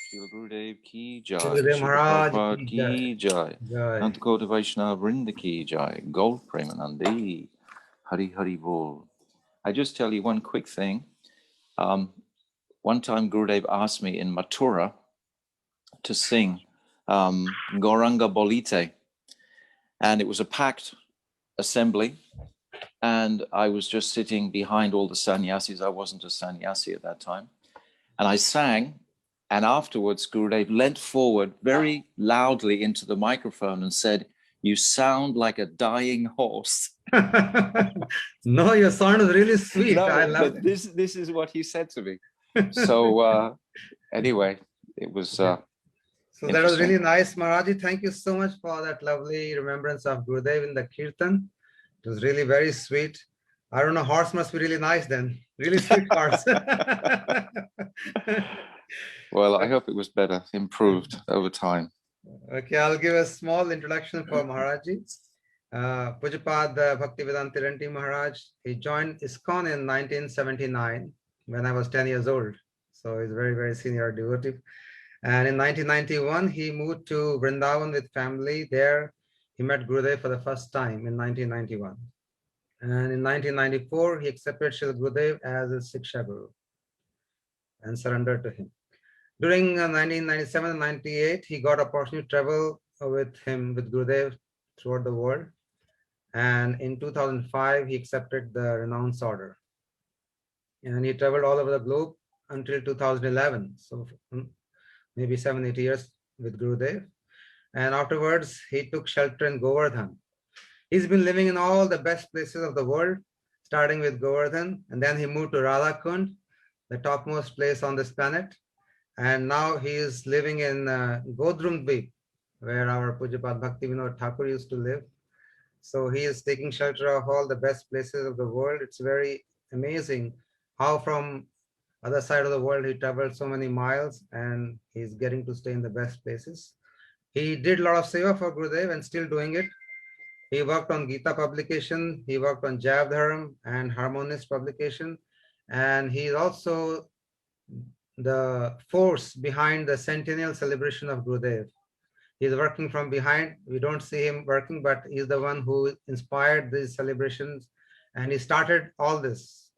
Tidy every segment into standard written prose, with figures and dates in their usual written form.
Srila Gurudev ki jai, Gurudeva Srila Maharaj Prabhupada ki ki jai, jai. Antakota Vaishnava Vrinda ki jai, Gaur Premanandi, Hari Hari Bol. I just tell you one quick thing. One time Gurudev asked me in Mathura to sing Gauranga Bolite, and it was a packed assembly, and I was just sitting behind all the sannyasis. I wasn't a sannyasi at that time, and I sang, and afterwards Gurudev leant forward very loudly into the microphone and said, "You sound like a dying horse." No, your sound is really sweet. No, I love but it. this is what he said to me. So anyway, it was So that was interesting. really nice, Maharaji. Thank you so much for that lovely remembrance of Gurudev in the Kirtan. It was really very sweet. I don't know, horse must be really nice then. Really sweet horse. Well, I hope it was better, improved over time. Okay, I'll give a small introduction for Maharaji. Pujapad Bhaktivedanta Tirandi Maharaj, he joined ISKCON in 1979 when I was 10 years old. So he's very, very senior devotee. And in 1991, he moved to Vrindavan with family. There, he met Gurudev for the first time in 1991. And in 1994, he accepted Srila Gurudev as a Siksha Guru and surrendered to him. During 1997 and 98, he got opportunity to travel with him, with Gurudev, throughout the world. And in 2005, he accepted the Renounce Order. And he traveled all over the globe until 2011. So maybe 7-8 years with Gurudev. And afterwards, he took shelter in Govardhan. He's been living in all the best places of the world, starting with Govardhan. And then he moved to Radhakund, the topmost place on this planet. And now he is living in Godrumdvip, where our Pujapad Bhaktivinoda Thakur used to live. So he is taking shelter of all the best places of the world. It's very amazing how from other side of the world he traveled so many miles and he's getting to stay in the best places. He did a lot of seva for Gurudev and still doing it. He worked on Gita publication, he worked on Jav Dharm and Harmonist publication, and he is also the force behind the Centennial celebration of Gurudev. He's working from behind. We don't see him working, but he's the one who inspired these celebrations, and he started all this.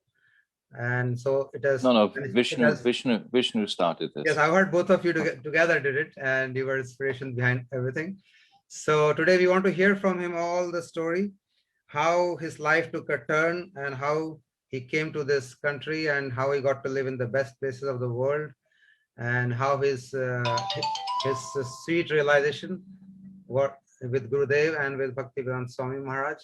And so it has. No, Vishnu started this. Yes, I've heard both of you together did it, and you were inspiration behind everything. So today we want to hear from him all the story, how his life took a turn, and how he came to this country, and how he got to live in the best places of the world, and how his sweet realization with Gurudev and with Bhaktivedanta Swami Maharaj.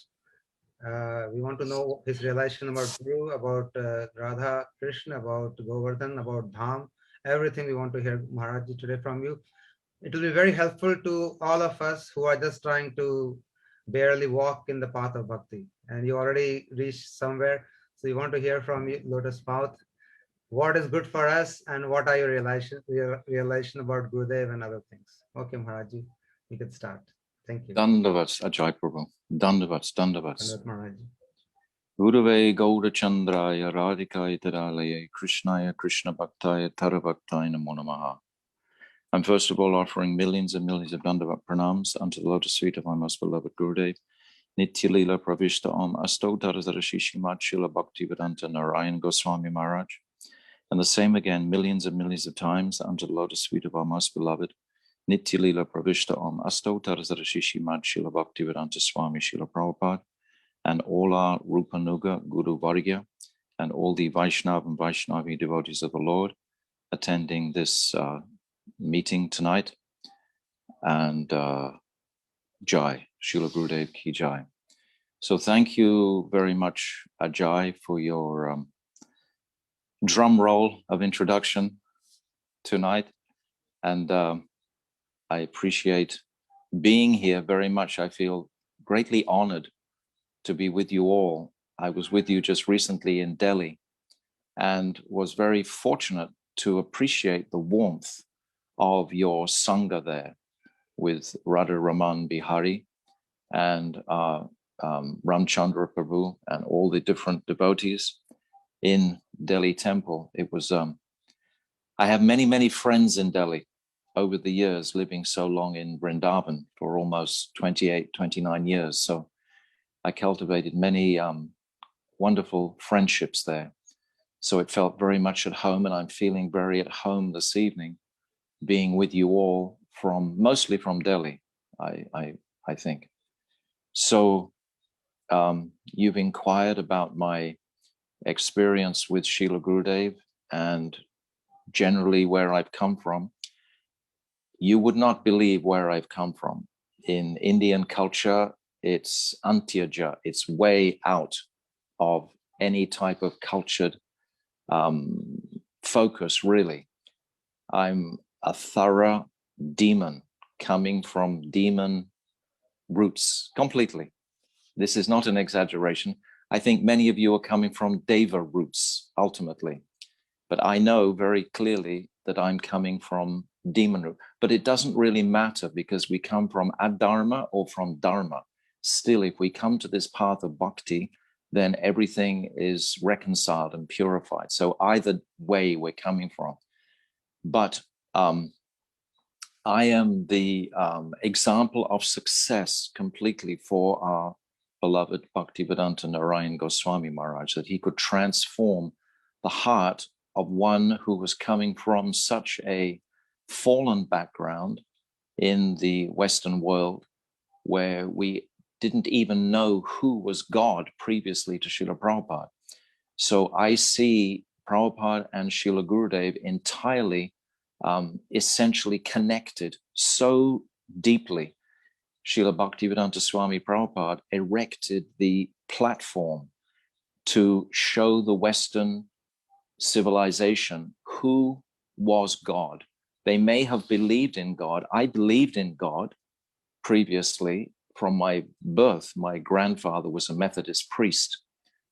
We want to know his realization about Guru, about Radha Krishna, about Govardhan, about Dham, everything we want to hear, Maharaj today from you. It will be very helpful to all of us who are just trying to barely walk in the path of bhakti. And you already reached somewhere. So we want to hear from you, Lotus Mouth, what is good for us and what are your realization about Gurudev and other things. Okay, Maharaj, you can start. Thank you. Dandavats, Ajay Prabhu. Dandavats. Dandavats, Maharaj. Gurave Gauda Chandraya Radhikaya Tadalaya Krishnaya Krishna Bhaktaya Tarabhaktaya Namo Namaha. I'm first of all offering millions and millions of Dandavat pranams unto the lotus feet of my most beloved Gurudev, Nitya Lila Pravishta Om Asto Dharazarashishi Shila Bhaktivedanta Narayana Gosvami Maharaj. And the same again, millions and millions of times unto the lotus feet of our most beloved, Nitya Lila Pravishta Om Asto Dharazarashishi Shila Bhaktivedanta Swami Shila Prabhupada, and all our Rupanuga Guru Vargya, and all the Vaishnava and Vaishnavi devotees of the Lord attending this meeting tonight. And Jai, Srila Gurudev Ki Jai. So thank you very much, Ajay, for your drum roll of introduction tonight. And I appreciate being here very much. I feel greatly honored to be with you all. I was with you just recently in Delhi and was very fortunate to appreciate the warmth of your Sangha there with Radha Raman Bihari and Ramchandra Prabhu and all the different devotees. in Delhi temple. It was, I have many, many friends in Delhi over the years, living so long in Vrindavan for almost 28, 29 years. So I cultivated many wonderful friendships there. So it felt very much at home, and I'm feeling very at home this evening, being with you all mostly from Delhi, I think. So you've inquired about my experience with Srila Gurudev and generally where I've come from. You would not believe where I've come from. In Indian culture, it's antyaja, it's way out of any type of cultured focus, really. I'm a thorough demon coming from demon roots completely. This is not an exaggeration. I think many of you are coming from Deva roots ultimately, but I know very clearly that I'm coming from demon root. But it doesn't really matter, because we come from adharma or from dharma. Still, if we come to this path of bhakti, then everything is reconciled and purified. So either way we're coming from. But I am the example of success completely for our beloved Bhaktivedanta Narayana Gosvami Maharaj, that he could transform the heart of one who was coming from such a fallen background in the Western world, where we didn't even know who was God previously to Srila Prabhupada. So I see Prabhupada and Srila Gurudev entirely essentially connected so deeply. Srila Bhaktivedanta Swami Prabhupada erected the platform to show the Western civilization who was God. They may have believed in God. I believed in God previously from my birth. My grandfather was a Methodist priest.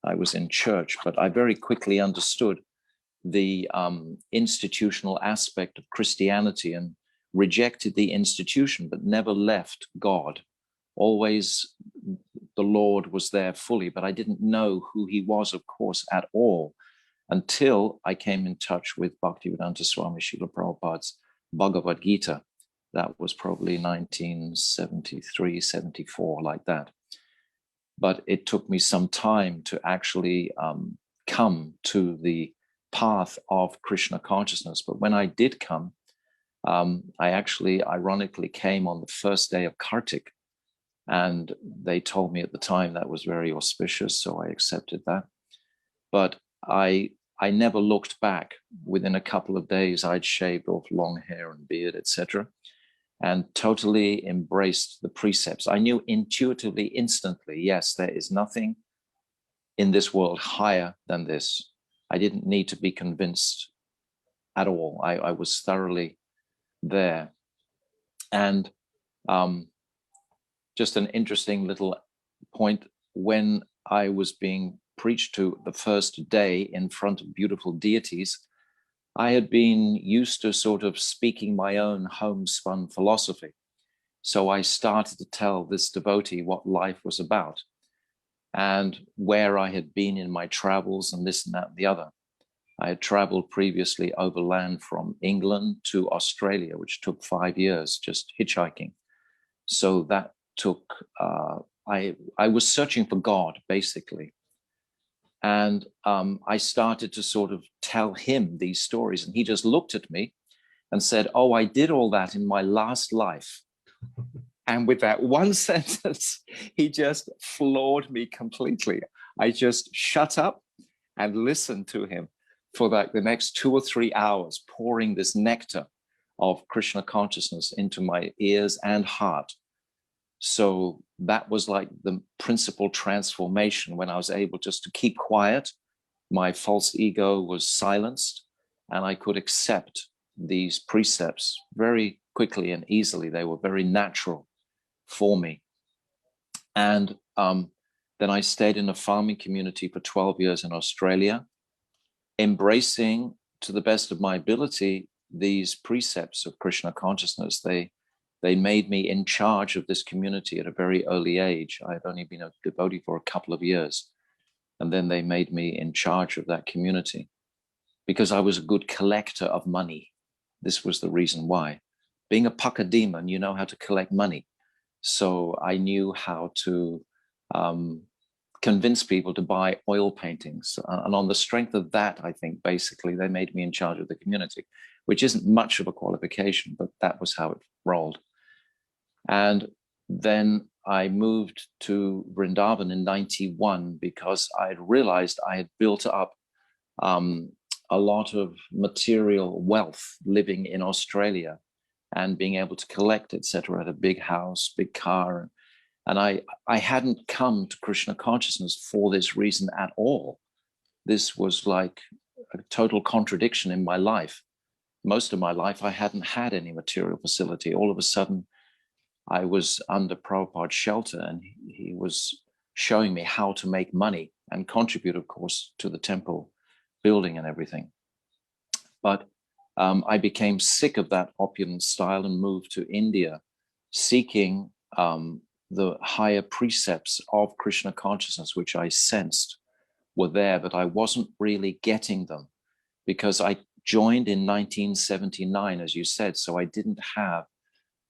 I was in church, but I very quickly understood the institutional aspect of Christianity and rejected the institution, but never left God. Always the Lord was there fully, but I didn't know who he was, of course, at all, until I came in touch with Bhaktivedanta Swami Srila Prabhupada's Bhagavad-Gita. That was probably 1973, 74, like that. But it took me some time to actually come to the path of Krishna consciousness. But when I did come, I actually ironically came on the first day of Kartik, and they told me at the time that was very auspicious, so I accepted that. But I never looked back. Within a couple of days, I'd shaved off long hair and beard, etc., and totally embraced the precepts. I knew intuitively, instantly, yes, there is nothing in this world higher than this. I didn't need to be convinced at all. I was thoroughly there. And just an interesting little point, when I was being preached to the first day in front of beautiful deities, I had been used to sort of speaking my own homespun philosophy. So I started to tell this devotee what life was about and where I had been in my travels and this and that and the other. I had traveled previously overland from England to Australia, which took 5 years just hitchhiking. So that took, I was searching for God, basically. And I started to sort of tell him these stories. And he just looked at me and said, "Oh, I did all that in my last life." And with that one sentence, he just floored me completely. I just shut up and listened to him for like the next 2 or 3 hours, pouring this nectar of Krishna consciousness into my ears and heart. So that was like the principal transformation, when I was able just to keep quiet. My false ego was silenced, and I could accept these precepts very quickly and easily. They were very natural for me. And then I stayed in a farming community for 12 years in Australia, embracing to the best of my ability these precepts of Krishna consciousness. They made me in charge of this community at a very early age. I had only been a devotee for a couple of years. And then they made me in charge of that community because I was a good collector of money. This was the reason why. Being a pucker demon, you know how to collect money. So I knew how to convince people to buy oil paintings. And on the strength of that, I think basically they made me in charge of the community, which isn't much of a qualification, but that was how it rolled. And then I moved to Vrindavan in 91 because I had realized I had built up a lot of material wealth living in Australia and being able to collect, etc. At a big house, big car. And I hadn't come to Krishna consciousness for this reason at all. This was like a total contradiction in my life. Most of my life, I hadn't had any material facility. All of a sudden, I was under Prabhupada's shelter, and he was showing me how to make money and contribute, of course, to the temple building and everything. But I became sick of that opulent style and moved to India, seeking the higher precepts of Krishna consciousness, which I sensed were there, but I wasn't really getting them because I joined in 1979, as you said, so I didn't have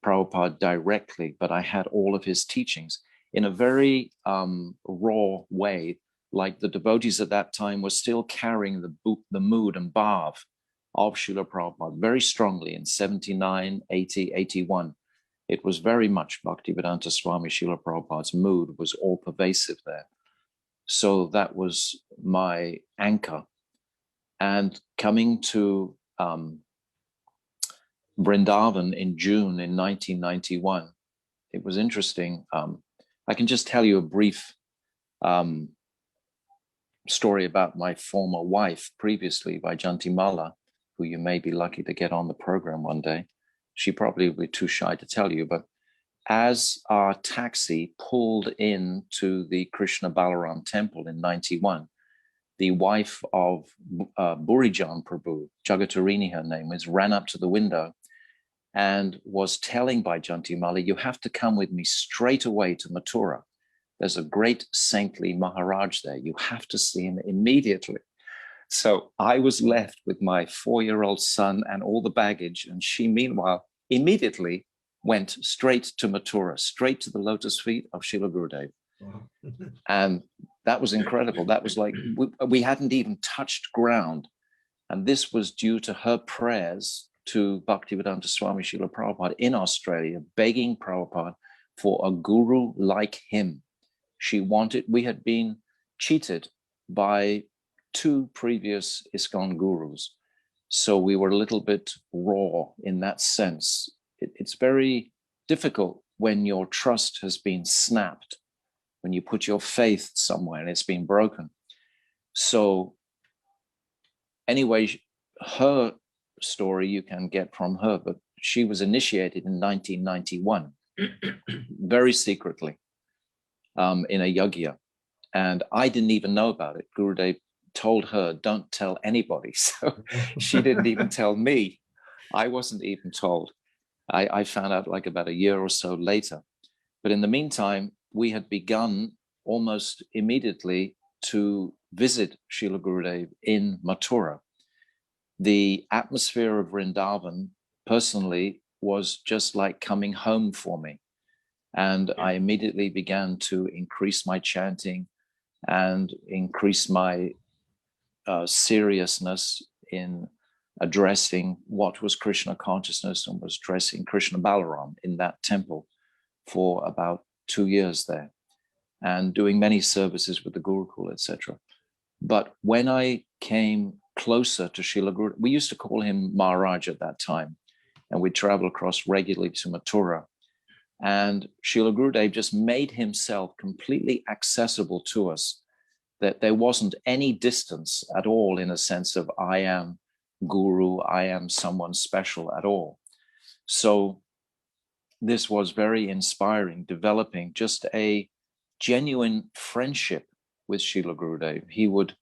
Prabhupada directly, but I had all of his teachings in a very raw way, like the devotees at that time were still carrying the mood and bhav of Srila Prabhupada very strongly in 79, 80, 81. It was very much Bhaktivedanta Swami Srila Prabhupada's mood was all pervasive there. So that was my anchor. And coming to Vrindavan in June in 1991, it was interesting. I can just tell you a brief story about my former wife previously, Vaijantimala, who you may be lucky to get on the program one day. She probably would be too shy to tell you, but as our taxi pulled into the Krishna Balaram temple in 91, the wife of Burijan Prabhu, Jagatarini her name is, ran up to the window and was telling Vaijantimala, you have to come with me straight away to Mathura. There's a great saintly Maharaj there. You have to see him immediately. So I was left with my 4-year-old son and all the baggage, and she, meanwhile, immediately went straight to Mathura, straight to the lotus feet of Srila Gurudev. Wow. And that was incredible. That was like, we hadn't even touched ground. And this was due to her prayers to Bhaktivedanta Swami Srila Prabhupada in Australia, begging Prabhupada for a guru like him. She wanted, we had been cheated by 2 previous ISKCON gurus. So we were a little bit raw in that sense. It's very difficult when your trust has been snapped, when you put your faith somewhere and it's been broken. So anyway, her story you can get from her, but she was initiated in 1991, very secretly, in a yagya. And I didn't even know about it. Gurudev told her, don't tell anybody. So she didn't even tell me. I wasn't even told. I found out like about a year or so later. But in the meantime, we had begun almost immediately to visit Srila Gurudev in Mathura. The atmosphere of Vrindavan, personally, was just like coming home for me. And I immediately began to increase my chanting and increase my seriousness in addressing what was Krishna consciousness, and was addressing Krishna Balaram in that temple for about 2 years there, and doing many services with the Gurukul, etc. But when I came closer to Srila Gurudev, we used to call him Maharaja at that time, and we'd travel across regularly to Mathura. And Srila Gurudev just made himself completely accessible to us, that there wasn't any distance at all in a sense of I am guru, I am someone special at all. So this was very inspiring, developing just a genuine friendship with Srila Gurudev. He would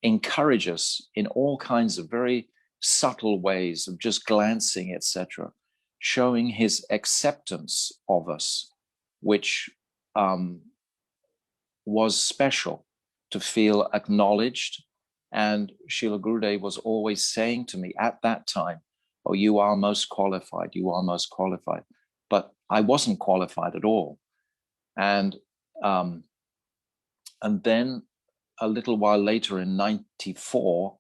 encourage us in all kinds of very subtle ways of just glancing, etc., showing his acceptance of us, which was special. to feel acknowledged. And Srila Gurudev was always saying to me at that time, oh, you are most qualified, you are most qualified. But I wasn't qualified at all. And then a little while later in 94,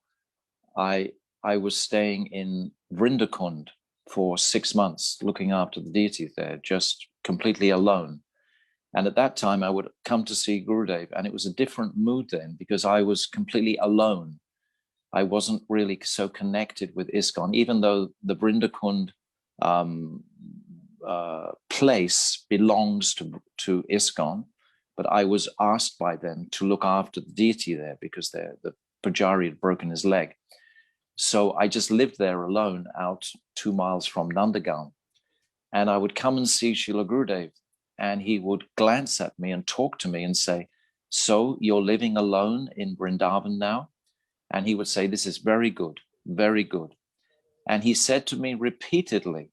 I was staying in Vrindakund for 6 months, looking after the deities there, just completely alone. And at that time, I would come to see Gurudev, and it was a different mood then because I was completely alone. I wasn't really so connected with ISKCON, even though the Vrindakund place belongs to ISKCON, but I was asked by them to look after the deity there because the Pujari had broken his leg. So I just lived there alone out 2 miles from Nandagaon. And I would come and see Srila Gurudev, and he would glance at me and talk to me and say, so you're living alone in Vrindavan now? And he would say, this is very good, very good. And he said to me repeatedly,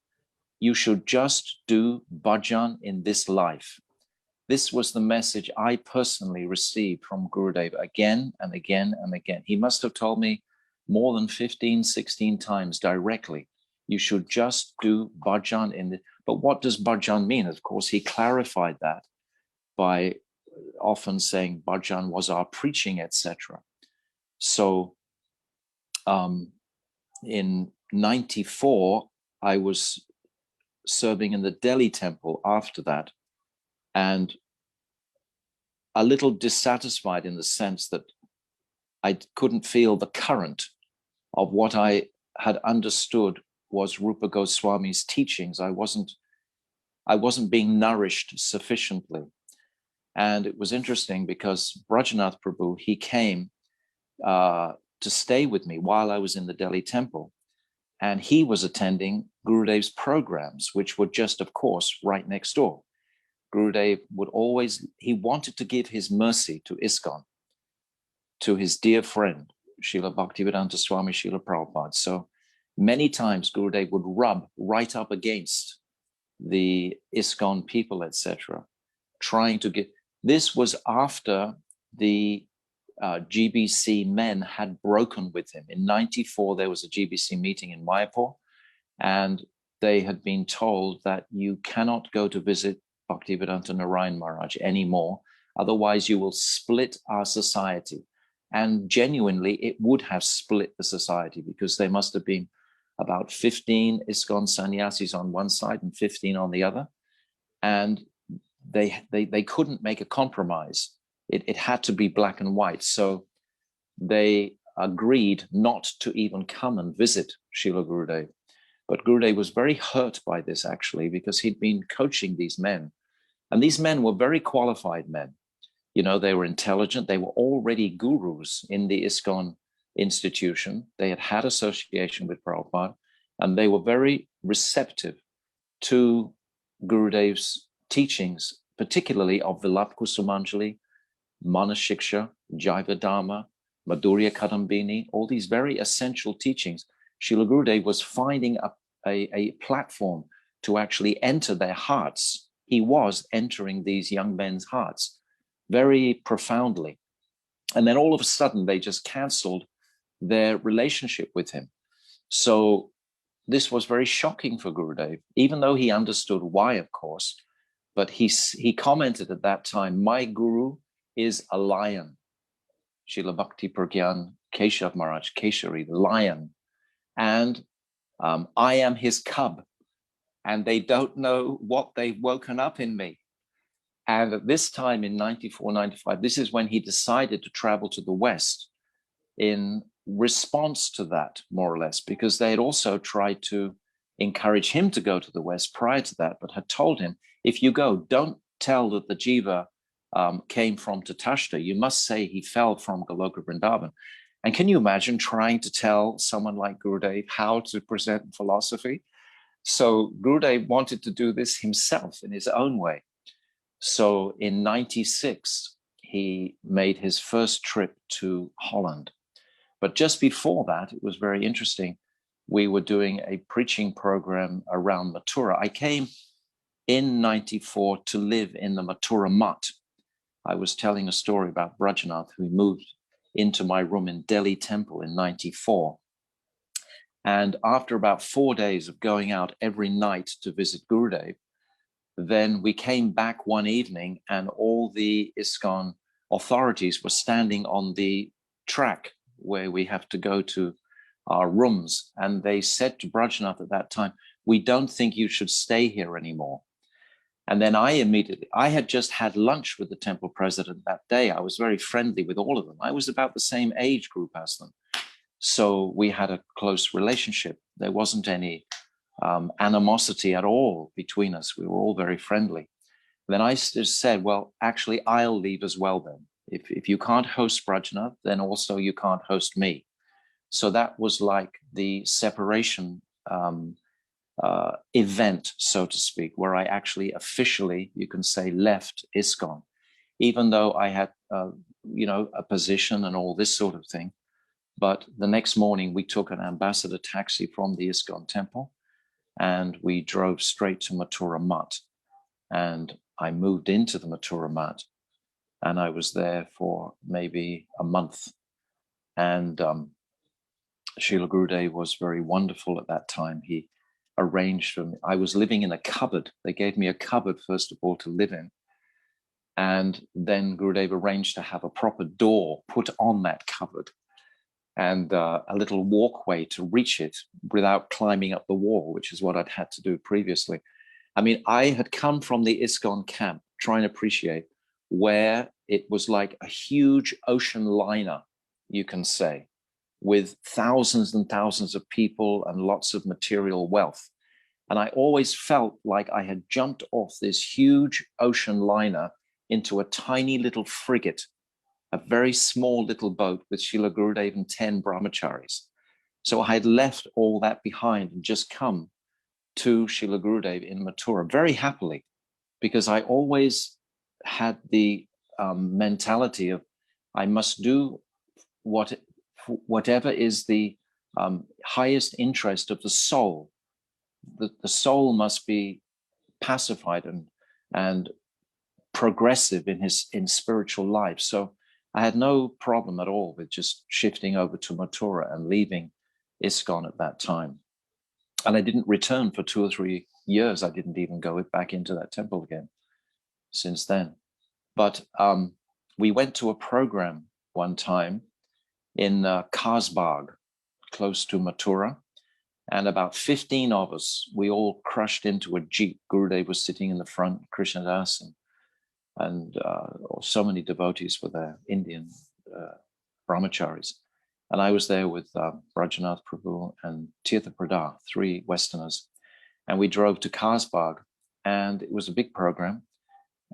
you should just do bhajan in this life. This was the message I personally received from Gurudev again and again and again. He must have told me more than 15, 16 times directly, you should just do bhajan in the. But what does bhajan mean? Of course, he clarified that by often saying bhajan was our preaching, etc. So in 94, I was serving in the Delhi temple after that, and a little dissatisfied in the sense that I couldn't feel the current of what I had understood was Rupa Goswami's teachings. I wasn't being nourished sufficiently. And it was interesting because Brajanath Prabhu, he came to stay with me while I was in the Delhi temple. And he was attending Gurudev's programs, which were just, of course, right next door. Gurudev would always, he wanted to give his mercy to ISKCON, to his dear friend, Srila Bhaktivedanta Swami Srila Prabhupada. So many times Gurudev would rub right up against the ISKCON people, etc., trying to get, this was after the GBC men had broken with him. In 94, there was a GBC meeting in Mayapur, and they had been told that you cannot go to visit Bhaktivedanta Narayana Maharaj anymore, otherwise you will split our society. And genuinely, it would have split the society because there must have been about 15 ISKCON sannyasis on one side and 15 on the other. And they couldn't make a compromise. It had to be black and white. So they agreed not to even come and visit Srila Gurudev. But Gurudev was very hurt by this, actually, because he'd been coaching these men. And these men were very qualified men. You know, they were intelligent. They were already gurus in the ISKCON institution. They had had association with Prabhupada, and they were very receptive to Gurudev's teachings, particularly of Vilap Kusumanjali, Manashiksha, Jaiva Dharma, Madhurya Kadambini, all these very essential teachings. Srila Gurudev was finding a platform to actually enter their hearts. He was entering these young men's hearts very profoundly. And then all of a sudden, they just canceled their relationship with him. So this was very shocking for Gurudev, even though he understood why, of course. But he commented at that time, my guru is a lion. Srila Bhakti Pragyan Keshav Maharaj, Keshari, the lion. And I am his cub. And they don't know what they've woken up in me. And at this time in 94, 95, this is when he decided to travel to the West in response to that, more or less, because they had also tried to encourage him to go to the West prior to that, but had told him, if you go, don't tell that the Jiva came from Tatashta. You must say he fell from Goloka Vrindavan. And can you imagine trying to tell someone like Gurudev how to present philosophy? So Gurudev wanted to do this himself in his own way. So in 96, he made his first trip to Holland. But just before that, it was very interesting. We were doing a preaching program around Mathura. I came in 94 to live in the Mathura Mutt. I was telling a story about Brajanath, who moved into my room in Delhi Temple in 94. And after about 4 days of going out every night to visit Gurudev, then we came back one evening and all the ISKCON authorities were standing on the track where we have to go to our rooms. And they said to Brajanath at that time, "We don't think you should stay here anymore." And then I had just had lunch with the temple president that day. I was very friendly with all of them. I was about the same age group as them. So we had a close relationship. There wasn't any animosity at all between us. We were all very friendly. Then I just said, well, actually, I'll leave as well then. If you can't host Brajanath, then also you can't host me. So that was like the separation event, so to speak, where I actually officially, you can say, left ISKCON, even though I had, a position and all this sort of thing. But the next morning, we took an ambassador taxi from the ISKCON temple, and we drove straight to Mathura Math. And I moved into the Mathura Math, and I was there for maybe a month. And Srila Gurudev was very wonderful at that time. He arranged for me. I was living in a cupboard. They gave me a cupboard, first of all, to live in. And then Gurudev arranged to have a proper door put on that cupboard and a little walkway to reach it without climbing up the wall, which is what I'd had to do previously. I mean, I had come from the ISKCON camp trying to appreciate where it was like a huge ocean liner, you can say, with thousands and thousands of people and lots of material wealth. And I always felt like I had jumped off this huge ocean liner into a tiny little frigate, a very small little boat with Srila Gurudev and 10 brahmacharis. So I had left all that behind and just come to Srila Gurudev in Mathura very happily, because I always had the mentality of I must do whatever is the highest interest of the soul. The soul must be pacified and progressive in spiritual life. So I had no problem at all with just shifting over to Mathura and leaving ISKCON at that time. And I didn't return for 2 or 3 years. I didn't even go back into that temple again since then. But we went to a program one time in Kasbagh, close to Mathura. And about 15 of us, we all crushed into a jeep. Gurudev was sitting in the front, Krishnadas, and so many devotees were there, Indian brahmacharis. And I was there with Brajanath Prabhu and Tirtha Prada, 3 Westerners. And we drove to Kasbagh, and it was a big program.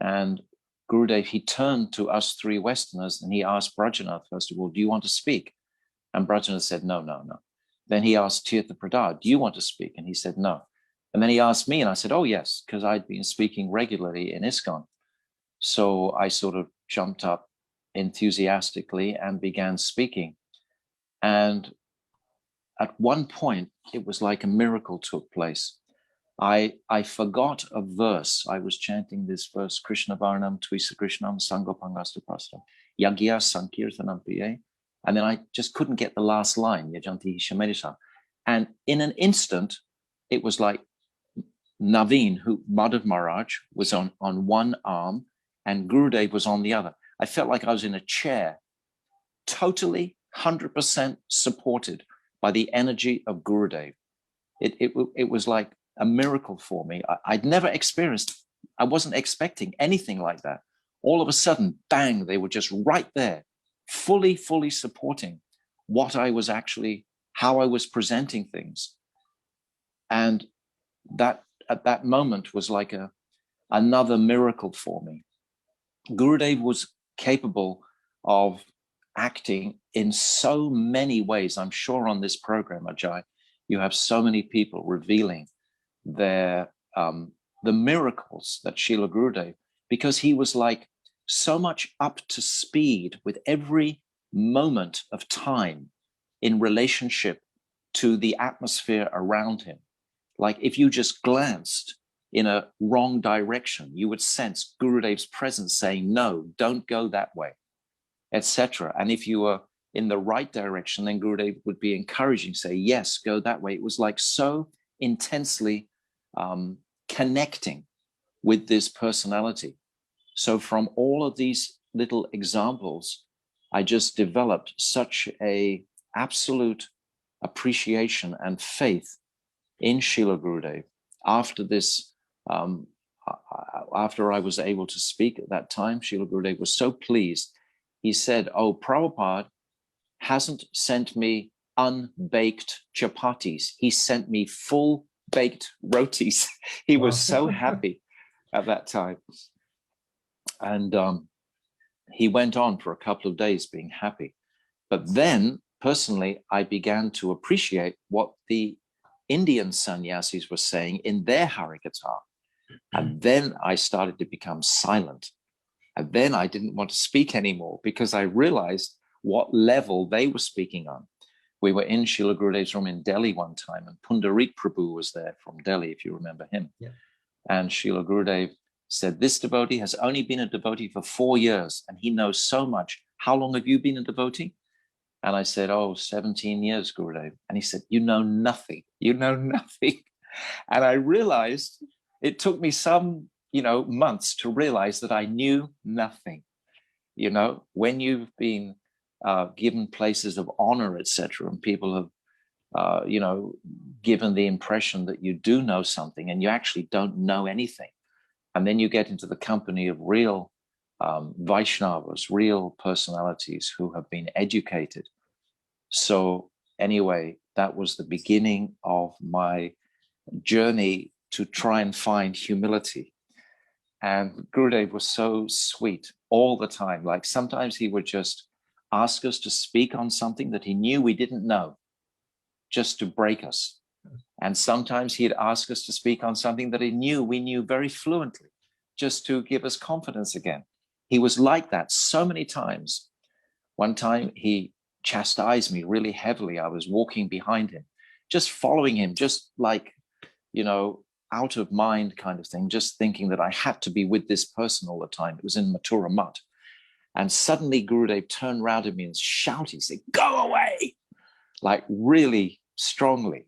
And Gurudev, he turned to us 3 Westerners and he asked Brajanath, first of all, do you want to speak? And Brajanath said, no, no, no. Then he asked Tirtha Prada, do you want to speak? And he said, no. And then he asked me, and I said, oh, yes, because I'd been speaking regularly in ISKCON. So I sort of jumped up enthusiastically and began speaking. And at one point, it was like a miracle took place. I forgot a verse. I was chanting this verse, Krishna Varnam Tvisa Krishnam Sangopangasta Prastam Yagya Sankirtanam Priye. And then I just couldn't get the last line, Yajanti Shamadisha. And in an instant, it was like Naveen, Madhav Maharaj, was on one arm and Gurudev was on the other. I felt like I was in a chair, totally 100% supported by the energy of Gurudev. It was like a miracle for me. I'd never experienced, I wasn't expecting anything like that. All of a sudden, bang, they were just right there, fully supporting what I was actually, how I was presenting things. And that at that moment was like another miracle for me. Gurudev was capable of acting in so many ways. I'm sure on this program, Ajay, you have so many people revealing the miracles that Srila Gurudev, because he was like so much up to speed with every moment of time in relationship to the atmosphere around him. Like if you just glanced, in a wrong direction. You would sense Gurudev's presence saying, no, don't go that way, etc. And if you were in the right direction, then Gurudev would be encouraging, say, yes, go that way. It was like so intensely connecting with this personality. So from all of these little examples, I just developed such a absolute appreciation and faith in Srila Gurudev. After this, after I was able to speak at that time, Srila Gurudev was so pleased. He said, oh, Prabhupada hasn't sent me unbaked chapatis. He sent me full baked rotis. He was so happy at that time. And he went on for a couple of days being happy. But then, personally, I began to appreciate what the Indian sannyasis were saying in their Harikatha. And then I started to become silent. And then I didn't want to speak anymore because I realized what level they were speaking on. We were in Srila Gurudev's room in Delhi one time, and Pundarik Prabhu was there from Delhi, if you remember him. Yeah. And Srila Gurudev said, this devotee has only been a devotee for 4 years, and he knows so much. How long have you been a devotee? And I said, oh, 17 years, Gurudev. And he said, you know nothing. You know nothing. And I realized it took me some, months to realize that I knew nothing. When you've been given places of honor, etc., and people have, given the impression that you do know something and you actually don't know anything. And then you get into the company of real Vaishnavas, real personalities who have been educated. So anyway, that was the beginning of my journey to try and find humility. And Gurudev was so sweet all the time. Like sometimes he would just ask us to speak on something that he knew we didn't know, just to break us. And sometimes he'd ask us to speak on something that he knew we knew very fluently, just to give us confidence again. He was like that so many times. One time he chastised me really heavily. I was walking behind him, just following him, just like, out of mind kind of thing, just thinking that I had to be with this person all the time. It was in Mathura Mutt. And suddenly Gurudev turned around at me and shouted, he said, go away, like really strongly.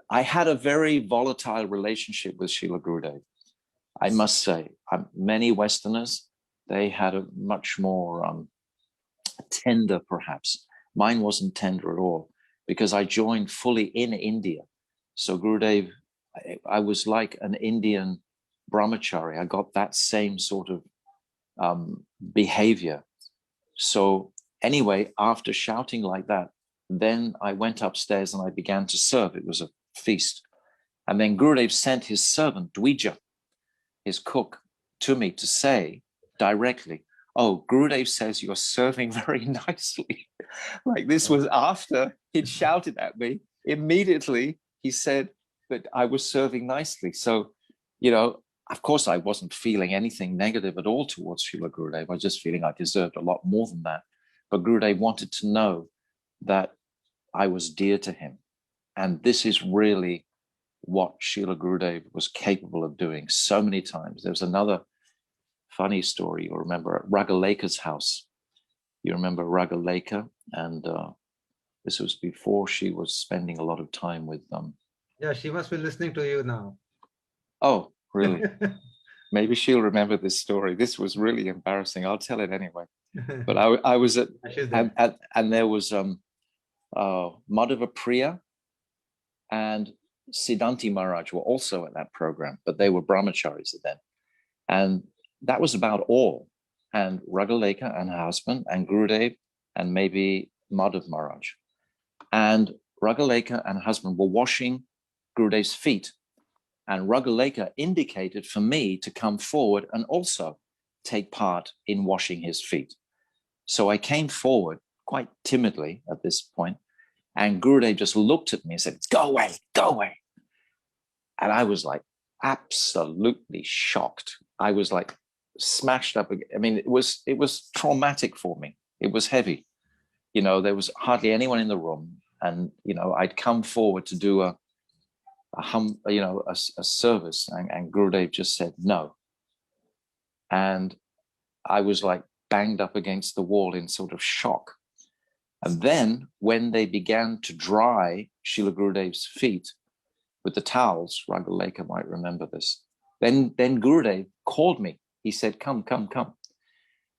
I had a very volatile relationship with Srila Gurudev. I must say, many Westerners, they had a much more tender, perhaps. Mine wasn't tender at all because I joined fully in India. So Gurudev, I was like an Indian brahmachari. I got that same sort of behavior. So anyway, after shouting like that, then I went upstairs and I began to serve. It was a feast. And then Gurudev sent his servant, Dvija, his cook, to me to say directly, oh, Gurudev says you're serving very nicely. Like this was after he'd shouted at me. Immediately, he said that I was serving nicely. So, of course, I wasn't feeling anything negative at all towards Srila Gurudev. I was just feeling I deserved a lot more than that. But Gurudev wanted to know that I was dear to him. And this is really what Srila Gurudev was capable of doing so many times. There was another funny story you'll remember at Ragaleka's house. You remember Ragaleka? And this was before she was spending a lot of time with them. Yeah, she must be listening to you now. Oh, really? Maybe she'll remember this story. This was really embarrassing. I'll tell it anyway. But I was at, and there was Madhava Priya and Siddhanti Maharaj were also at that program, but they were brahmacharis then. And that was about all. And Ragaleka and her husband and Gurudev and maybe Madhav Maharaj. And Ragaleka and her husband were washing Gurudev's feet. And Ragaleka indicated for me to come forward and also take part in washing his feet. So I came forward quite timidly at this point, and Gurudev just looked at me and said, go away, go away. And I was like absolutely shocked. I was like smashed up. I mean, it was traumatic for me. It was heavy. There was hardly anyone in the room. And, I'd come forward to do a service, and Gurudev just said no. And I was like banged up against the wall in sort of shock. And then when they began to dry Srila Gurudev's feet with the towels, Ragaleka might remember this, then Gurudev called me. He said, come, come, come.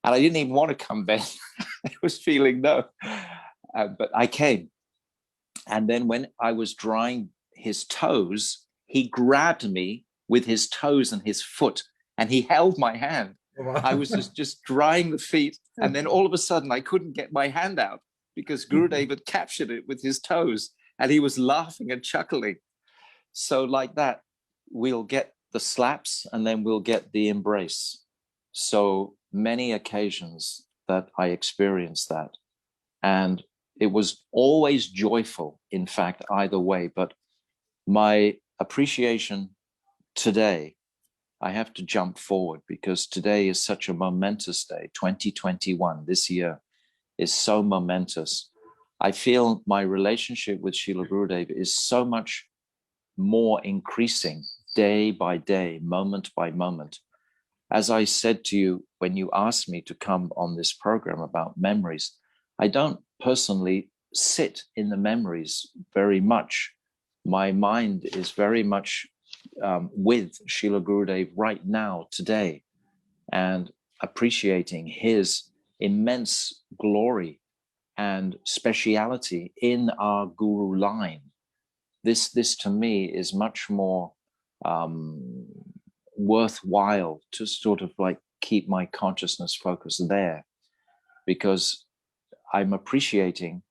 And I didn't even want to come then. I was feeling no. But I came. And then when I was drying his toes, he grabbed me with his toes and his foot, and he held my hand. Wow. I was just drying the feet. And then all of a sudden, I couldn't get my hand out because Gurudev had captured it with his toes, and he was laughing and chuckling. So like that, we'll get the slaps and then we'll get the embrace. So many occasions that I experienced that. And it was always joyful, in fact, either way. But my appreciation today, I have to jump forward because today is such a momentous day. 2021, this year, is so momentous. I feel my relationship with Srila Gurudev is so much more increasing day by day, moment by moment. As I said to you, when you asked me to come on this program about memories, I don't personally sit in the memories very much. My mind is very much with Srila Gurudev right now, today, and appreciating his immense glory and speciality in our Guru line. This to me is much more worthwhile to sort of like keep my consciousness focused there, because I'm appreciating,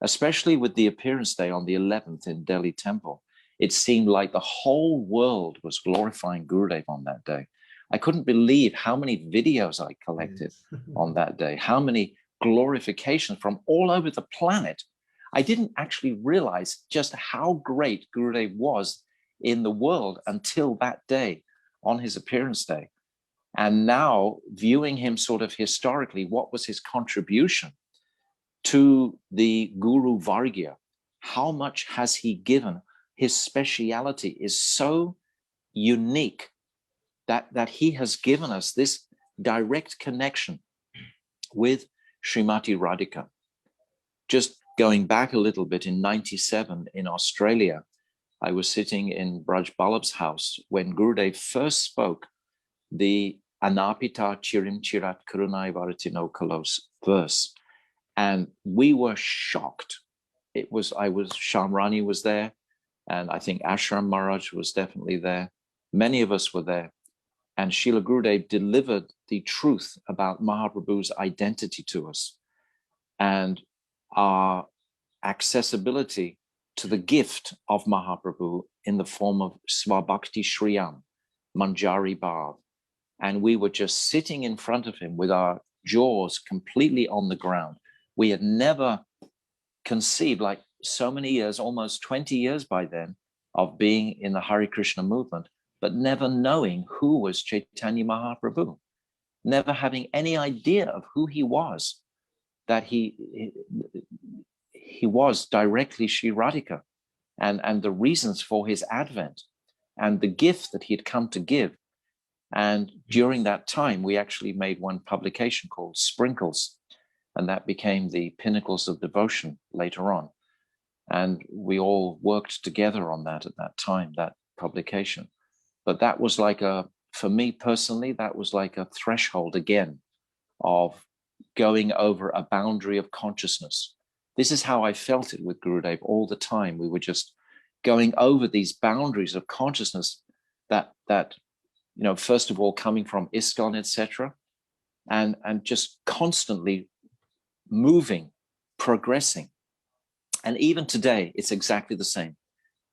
especially with the appearance day on the 11th in Delhi Temple, it seemed like the whole world was glorifying Gurudev on that day. I couldn't believe how many videos I collected on that day, how many glorifications from all over the planet. I didn't actually realize just how great Gurudev was in the world until that day on his appearance day. And now viewing him sort of historically, what was his contribution to the Guru Vargya? How much has he given? His speciality is so unique that he has given us this direct connection with Srimati Radhika. Just going back a little bit, in 97 in Australia, I was sitting in Braj Ballabh's house when Gurudev first spoke the Anapita Chirim Chirat Karunai Varatino Kalos verse. And we were shocked. Shamrani was there, and I think Ashram Maharaj was definitely there. Many of us were there. And Srila Gurudev delivered the truth about Mahaprabhu's identity to us and our accessibility to the gift of Mahaprabhu in the form of Swabhakti Shriyam, Manjari Bhav. And we were just sitting in front of him with our jaws completely on the ground. We had never conceived, like so many years, almost 20 years by then, of being in the Hare Krishna movement, but never knowing who was Chaitanya Mahaprabhu, never having any idea of who he was, that he was directly Sri Radhika, and the reasons for his advent, and the gift that he had come to give. And during that time, we actually made one publication called Sprinkles, and that became the Pinnacles of Devotion later on. And we all worked together on that at that time, that publication. But that was like for me personally, that was like a threshold again of going over a boundary of consciousness. This is how I felt it with Gurudev all the time. We were just going over these boundaries of consciousness that first of all, coming from ISKCON, etc., and just constantly moving, progressing. And even today, it's exactly the same.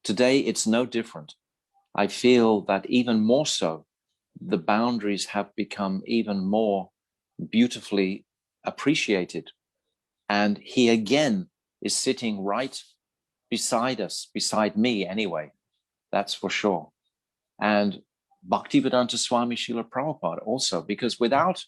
Today, it's no different. I feel that even more so, the boundaries have become even more beautifully appreciated. And he again is sitting right beside us, beside me anyway, that's for sure. And Bhaktivedanta Swami Srila Prabhupada also, because without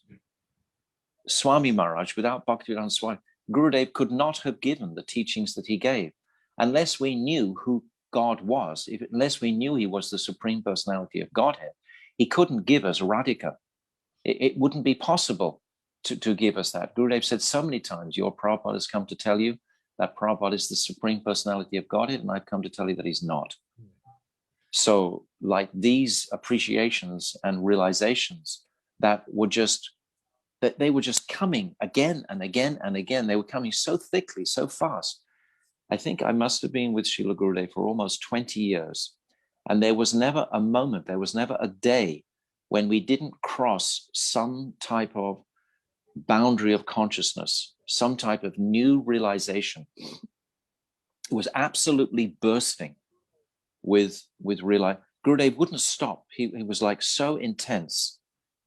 Swami Maharaj, without Bhaktivedanta Swami, Gurudev could not have given the teachings that he gave unless we knew who God was, unless we knew he was the Supreme Personality of Godhead, he couldn't give us Radhika. It wouldn't be possible to give us that. Gurudev said so many times, your Prabhupada has come to tell you that Prabhupada is the Supreme Personality of Godhead, and I've come to tell you that he's not. So like these appreciations and realizations that they were just coming again and again and again. They were coming so thickly, so fast. I think I must have been with Srila Gurudev for almost 20 years. And there was never a moment, there was never a day when we didn't cross some type of boundary of consciousness, some type of new realization. It was absolutely bursting with realize. Gurudev wouldn't stop. He was like so intense.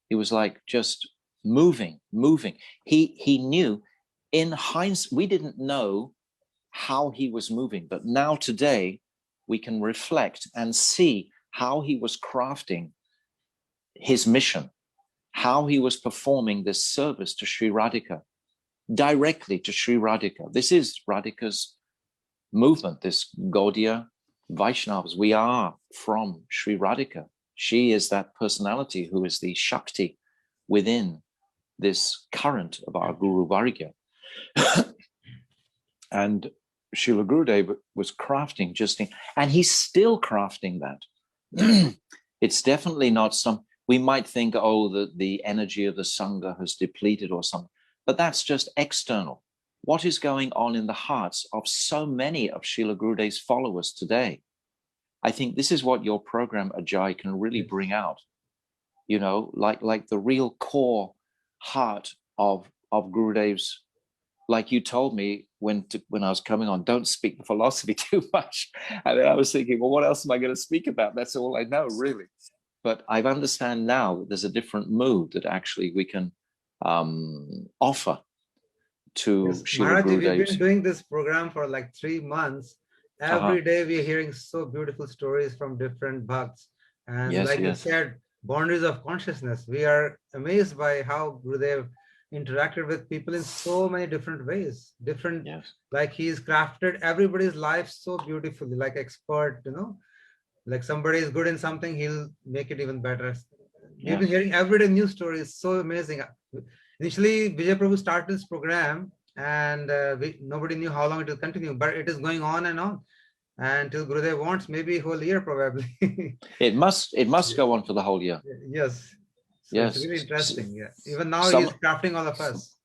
He was like just moving. He knew in hindsight, we didn't know how he was moving, but now today we can reflect and see how he was crafting his mission, how he was performing this service to Sri Radhika, directly to Sri Radhika. This is Radhika's movement, this Gaudiya Vaishnavas. We are from Sri Radhika. She is that personality who is the Shakti within this current of our Guru Vargya. And Srila Gurudev was crafting and he's still crafting that. It's definitely not we might think, oh, the energy of the Sangha has depleted or something, but that's just external. What is going on in the hearts of so many of Srila Gurudev's followers today? I think this is what your program, Ajay, can really bring out. You know, like the real core heart of Gurudev's. Like you told me when I was coming on, don't speak the philosophy too much. And then I was thinking, well, what else am I going to speak about? That's all I know, really. But I understand now that there's a different mood that actually we can offer to Srila Maharaj, Gurudev's. we've been doing this program for like 3 months. Every day we're hearing so beautiful stories from different bhakts. And you said, boundaries of consciousness. We are amazed by how Gurudev interacted with people in so many different ways. Like he's crafted everybody's life so beautifully, like expert, you know, like somebody is good in something, he'll make it even better. We've been hearing everyday news stories, so amazing. Initially, Vijay Prabhu started this program and nobody knew how long it will continue, but it is going on and on. And till Gurudev wants, maybe a whole year probably. It must go on for the whole year. Yes. So it's really interesting. Yeah. Even now he's crafting all of us.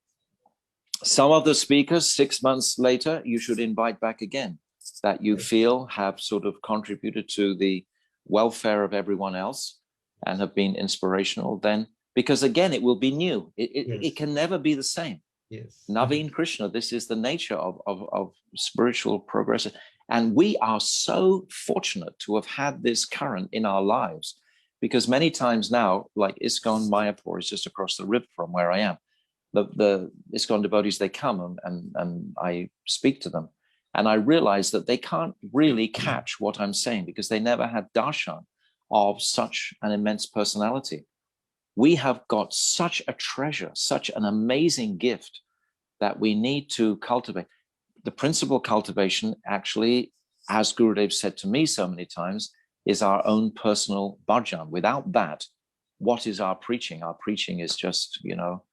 Some of the speakers 6 months later, you should invite back again, that you feel have sort of contributed to the welfare of everyone else and have been inspirational then, because again, it will be new. It can never be the same. Yes. Naveen Krishna, this is the nature of spiritual progress. And we are so fortunate to have had this current in our lives, because many times now, like ISKCON Mayapur is just across the river from where I am. The ISKCON devotees, they come and I speak to them. And I realize that they can't really catch what I'm saying because they never had darshan of such an immense personality. We have got such a treasure, such an amazing gift that we need to cultivate. The principal cultivation actually, as Gurudev said to me so many times, is our own personal bhajan. Without that, what is our preaching? Our preaching is just, you know,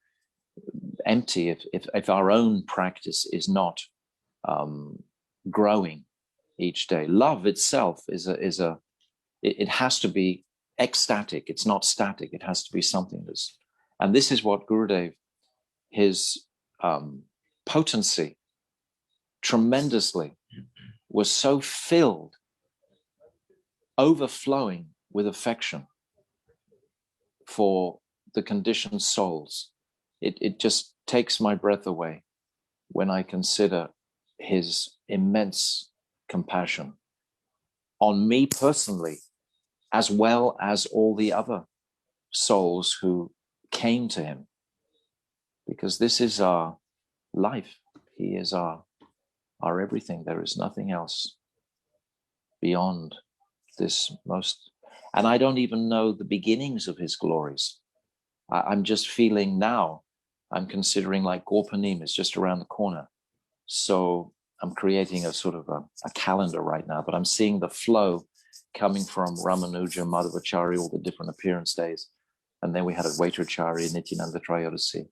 empty if our own practice is not growing each day. Love itself it has to be ecstatic. It's not static. It has to be something that's, and this is what Gurudev, his potency tremendously was so filled, overflowing with affection for the conditioned souls. It just takes my breath away when I consider his immense compassion on me personally, as well as all the other souls who came to him. Because this is our life. He is our everything. There is nothing else beyond this most. And I don't even know the beginnings of his glories. I'm just feeling now, I'm considering like Gorpanim is just around the corner. So I'm creating a sort of a calendar right now, but I'm seeing the flow coming from Ramanuja, Madhvacharya, all the different appearance days. And then we had Advaitacharya, Nityananda Trayodasi.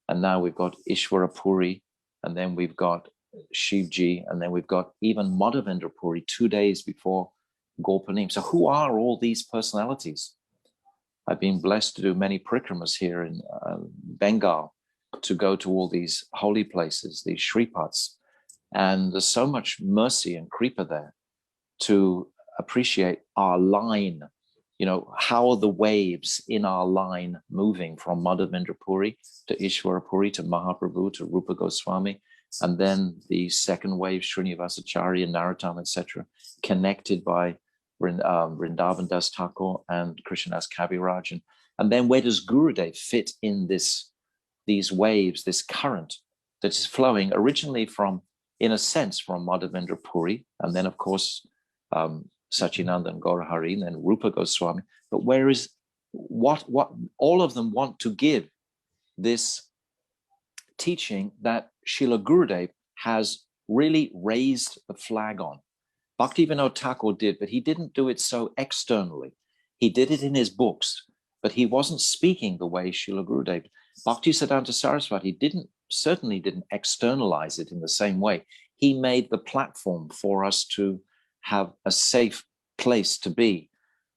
And now we've got Ishvara Puri, and then we've got Shivji, and then we've got even Madhavendra Puri 2 days before Gorpanim. So who are all these personalities? I've been blessed to do many parikramas here in Bengal, to go to all these holy places, these Sripads. And there's so much mercy and kripa there to appreciate our line. You know, how are the waves in our line moving from Madhavendra Puri to Ishvara Puri to Mahaprabhu to Rupa Goswami, and then the second wave, Srinivasacharya, Narottam, etc., connected by Vrindavan Das Thakur and Krishnadas Kaviraj. And then where does Gurudev fit in these waves, this current that is flowing originally from, in a sense, from Madhavendra Puri, and then, of course, Sachinanda and Gaurahari, and then Rupa Goswami. But where is what all of them want to give this teaching that Srila Gurudev has really raised the flag on. Bhaktivinoda Thakur did, but he didn't do it so externally. He did it in his books, but he wasn't speaking the way Srila Gurudev. Bhaktisiddhanta Saraswati certainly didn't externalize it in the same way. He made the platform for us to have a safe place to be.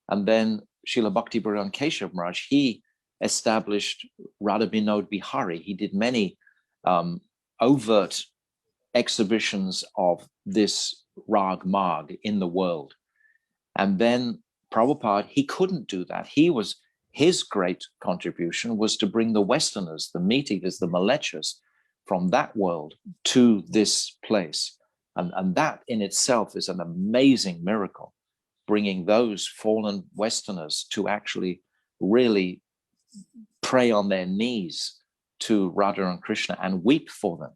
And then Srila Bhakti Bharan Keshav Maharaj, he established Radha Vinod Bihari. He did many overt exhibitions of this Rag Marg in the world. And then Prabhupada, he couldn't do that. His great contribution was to bring the Westerners, the meat eaters, the Malechas from that world to this place. And that in itself is an amazing miracle, bringing those fallen Westerners to actually really pray on their knees to Radha and Krishna and weep for them.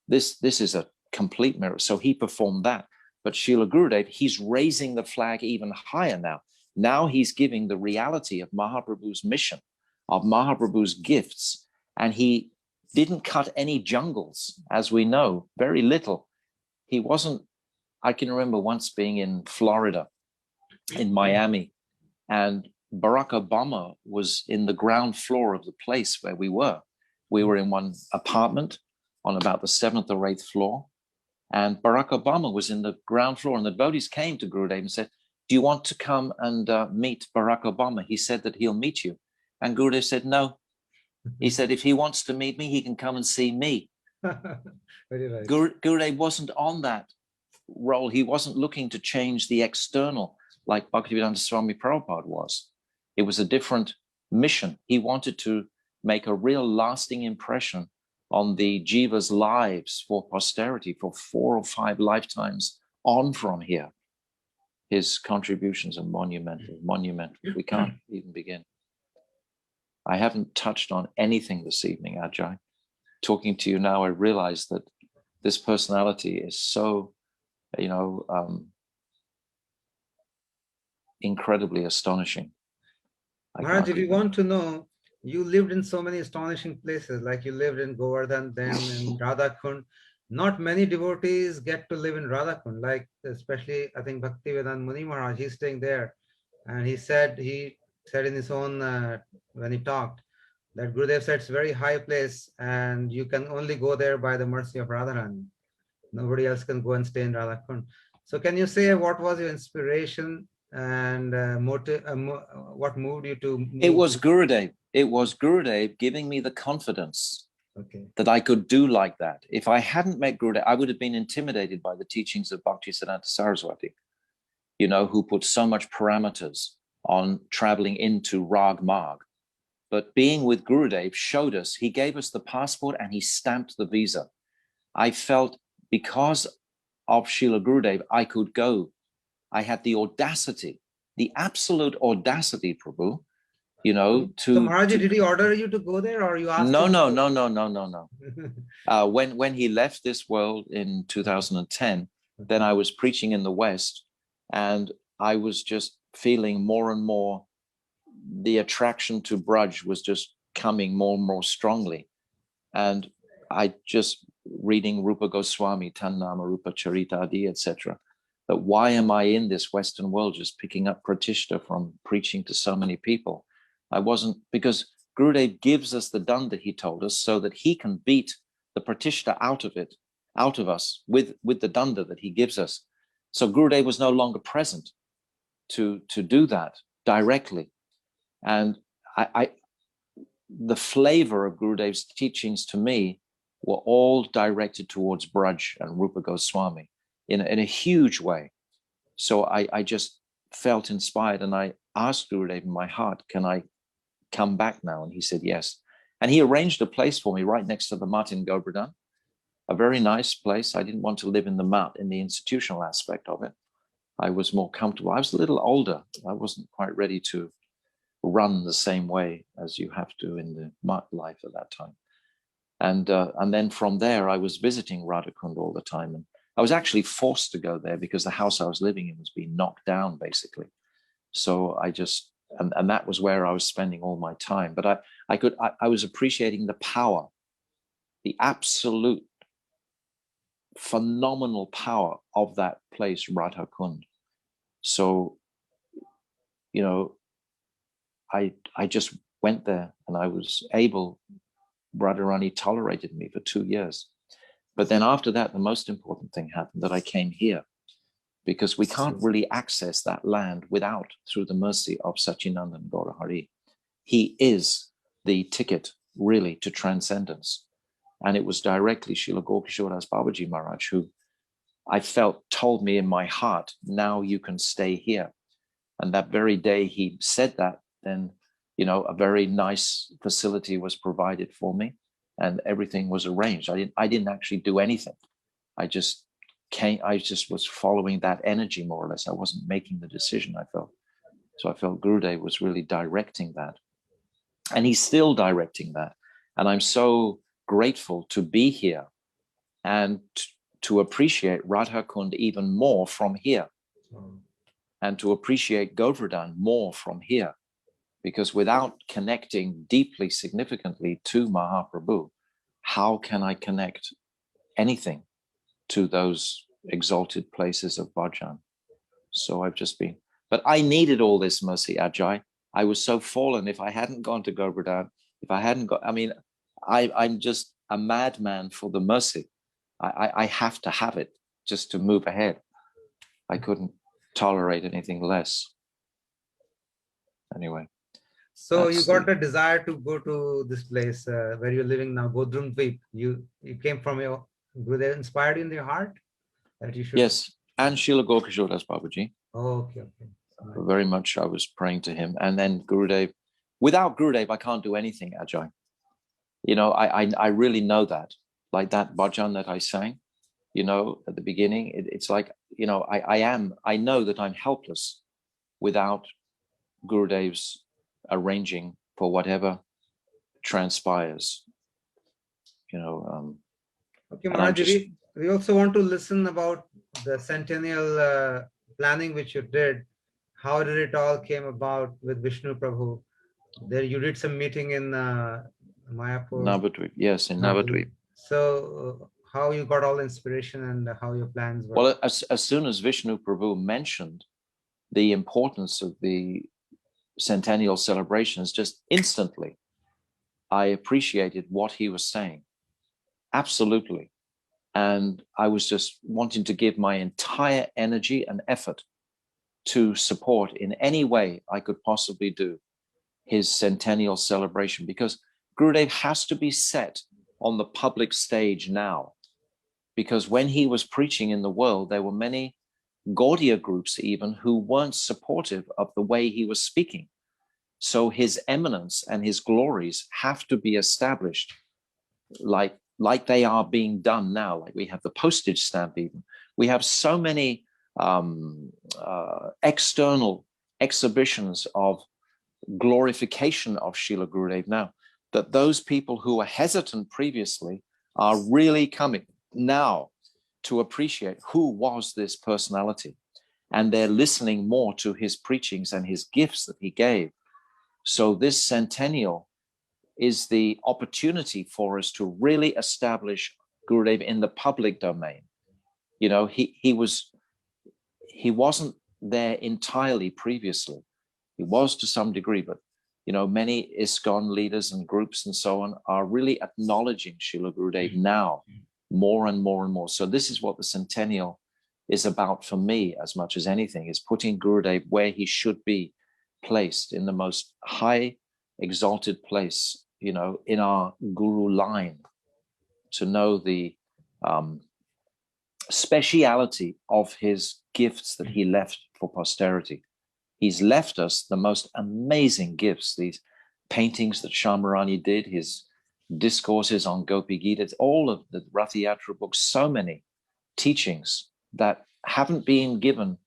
This is a complete miracle. So he performed that. But Srila Gurudev, he's raising the flag even higher now. Now he's giving the reality of Mahaprabhu's mission, of Mahaprabhu's gifts. And he didn't cut any jungles, as we know, very little. He wasn't, I can remember once being in Florida, in Miami, and Barack Obama was in the ground floor of the place where we were. We were in one apartment on about the 7th or 8th floor, and Barack Obama was in the ground floor, and the devotees came to Gurudev and said, "Do you want to come and meet Barack Obama? He said that he'll meet you." And Gurudev said, "No." He said, "If he wants to meet me, he can come and see me." Very right. Gurudev wasn't on that role. He wasn't looking to change the external like Bhaktivedanta Swami Prabhupada was. It was a different mission. He wanted to make a real lasting impression on the Jiva's lives for posterity, for 4 or 5 lifetimes on from here. His contributions are monumental. We can't even begin. I haven't touched on anything this evening, Ajay. Talking to you now, I realize that this personality is so, incredibly astonishing. Maharaj, if you want to know, you lived in so many astonishing places, like you lived in Govardhan, then in Radhakund. Not many devotees get to live in Radhakund, like especially, I think, Bhaktivedanta Muni Maharaj, he's staying there. And he said in his own, when he talked, that Gurudev said it's a very high place and you can only go there by the mercy of Radharani. Nobody else can go and stay in Radhakund. So can you say what was your inspiration and motive, what moved you to move? It was Gurudev. It was Gurudev giving me the confidence that I could do like that. If I hadn't met Gurudev, I would have been intimidated by the teachings of Bhaktisiddhanta Saraswati, who put so much parameters on traveling into Rag Marg. But being with Gurudev showed us, he gave us the passport and he stamped the visa. I felt because of Srila Gurudev, I could go. I had the audacity, the absolute audacity, Prabhu, to... So Maharaj, did he order you to go there or you asked No. him? When he left this world in 2010, then I was preaching in the West and I was just feeling more and more the attraction to Braj was just coming more and more strongly. And I just reading Rupa Goswami, Tannama Rupa Charita Adi, etc. That why am I in this Western world just picking up pratishta from preaching to so many people? I wasn't, because Gurudev gives us the danda, he told us, so that he can beat the pratishta out of us with the danda that he gives us. So Gurudev was no longer present to do that directly. And the flavor of Gurudev's teachings to me were all directed towards Braj and Rupa Goswami in a huge way. So I just felt inspired, and I asked Gurudev in my heart, can I come back now? And he said yes. And he arranged a place for me right next to the Mat in Govardhan, a very nice place. I didn't want to live in the Mat in the institutional aspect of it. I was more comfortable. I was a little older. I wasn't quite ready to run the same way as you have to in the Mat life at that time. And then from there, I was visiting Radhakund all the time. And I was actually forced to go there because the house I was living in was being knocked down, basically. So I just, and that was where I was spending all my time. But I was appreciating the power, the absolute phenomenal power of that place, Radhakund. So, you know, I just went there, and I was able, Radharani tolerated me for 2 years. But then after that, the most important thing happened, that I came here, because we can't really access that land through the mercy of Sachinandan Gaurahari. He is the ticket really to transcendence. And it was directly Srila Gaurkishoras Babaji Maharaj who I felt told me in my heart, now you can stay here. And that very day he said that, then, you know, a very nice facility was provided for me and everything was arranged. I didn't actually do anything. I just was following that energy more or less. I wasn't making the decision, I felt. So I felt Gurudev was really directing that. And he's still directing that. And I'm so grateful to be here and to appreciate Radhakund even more from here. And to appreciate Govardhan more from here. Because without connecting deeply, significantly to Mahaprabhu, how can I connect anything to those exalted places of bhajan? So I've just been, but I needed all this mercy, Ajay. I was so fallen. If I hadn't gone to Govardhan, if I hadn't got, I mean, I'm just a madman for the mercy. I have to have it just to move ahead. I couldn't tolerate anything less. Anyway. So you got the desire to go to this place where you're living now, Godrum Dweep. You came from your, Gurudev inspired you in your heart that you should. Yes, and Srila Gaurkishoras Babaji. Oh, okay. Very much I was praying to him. And then Gurudev, without Gurudev, I can't do anything, Ajay. You know, I really know that. Like that bhajan that I sang, you know, at the beginning, it's like, you know, I know that I'm helpless without Gurudev's arranging for whatever transpires, you know. Okay, Maharaja, we also want to listen about the Centennial planning which you did. How did it all came about with Vishnu Prabhu? There you did some meeting in Mayapur. Navadvip, yes, in Navadvip. So how you got all inspiration and how your plans were? Well, as soon as Vishnu Prabhu mentioned the importance of the Centennial celebrations, just instantly, I appreciated what he was saying. Absolutely. And I was just wanting to give my entire energy and effort to support in any way I could possibly do his Centennial celebration, because Gurudev has to be set on the public stage now. Because when he was preaching in the world, there were many Gaudiya groups even who weren't supportive of the way he was speaking. So his eminence and his glories have to be established like they are being done now. Like we have the postage stamp even. We have so many external exhibitions of glorification of Srila Gurudev now, that those people who were hesitant previously are really coming now to appreciate who was this personality. And they're listening more to his preachings and his gifts that he gave. So this Centennial is the opportunity for us to really establish Gurudev in the public domain. You know, he wasn't there entirely previously. He was to some degree, but you know, many ISKCON leaders and groups and so on are really acknowledging Srila Gurudev now more and more and more. So this is what the Centennial is about for me as much as anything, is putting Gurudev where he should be placed, in the most high exalted place, you know, in our Guru line, to know the speciality of his gifts that he left for posterity. He's left us the most amazing gifts, these paintings that Shamarani did, his discourses on Gopi Gita, all of the Rath Yatra books, so many teachings that haven't been given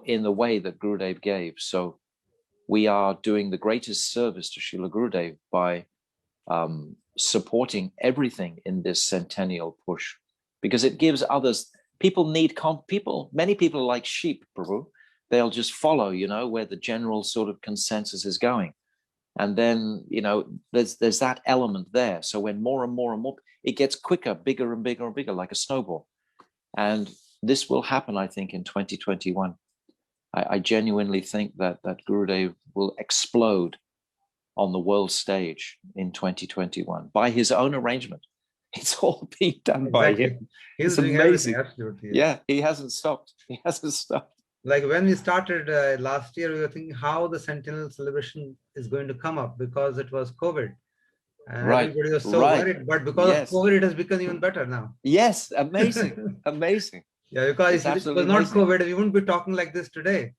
in the way that Gurudev gave. So we are doing the greatest service to Srila Gurudev by supporting everything in this centennial push, because it gives others, people need, many people are like sheep, Prabhu. They'll just follow, you know, where the general sort of consensus is going. And then, you know, there's that element there. So when more and more and more, it gets quicker, bigger and bigger and bigger, like a snowball. And this will happen, I think, in 2021. I genuinely think that Gurudev will explode on the world stage in 2021 by his own arrangement. It's all being done by him. He's it's doing amazing. Absolutely. Yeah, he hasn't stopped. He hasn't stopped. Like when we started last year, we were thinking how the Centennial celebration is going to come up, because it was COVID. And everybody was so worried. But because of COVID, it has become even better now. Yes, amazing. Amazing. Yeah, because if it was not COVID, we wouldn't be talking like this today.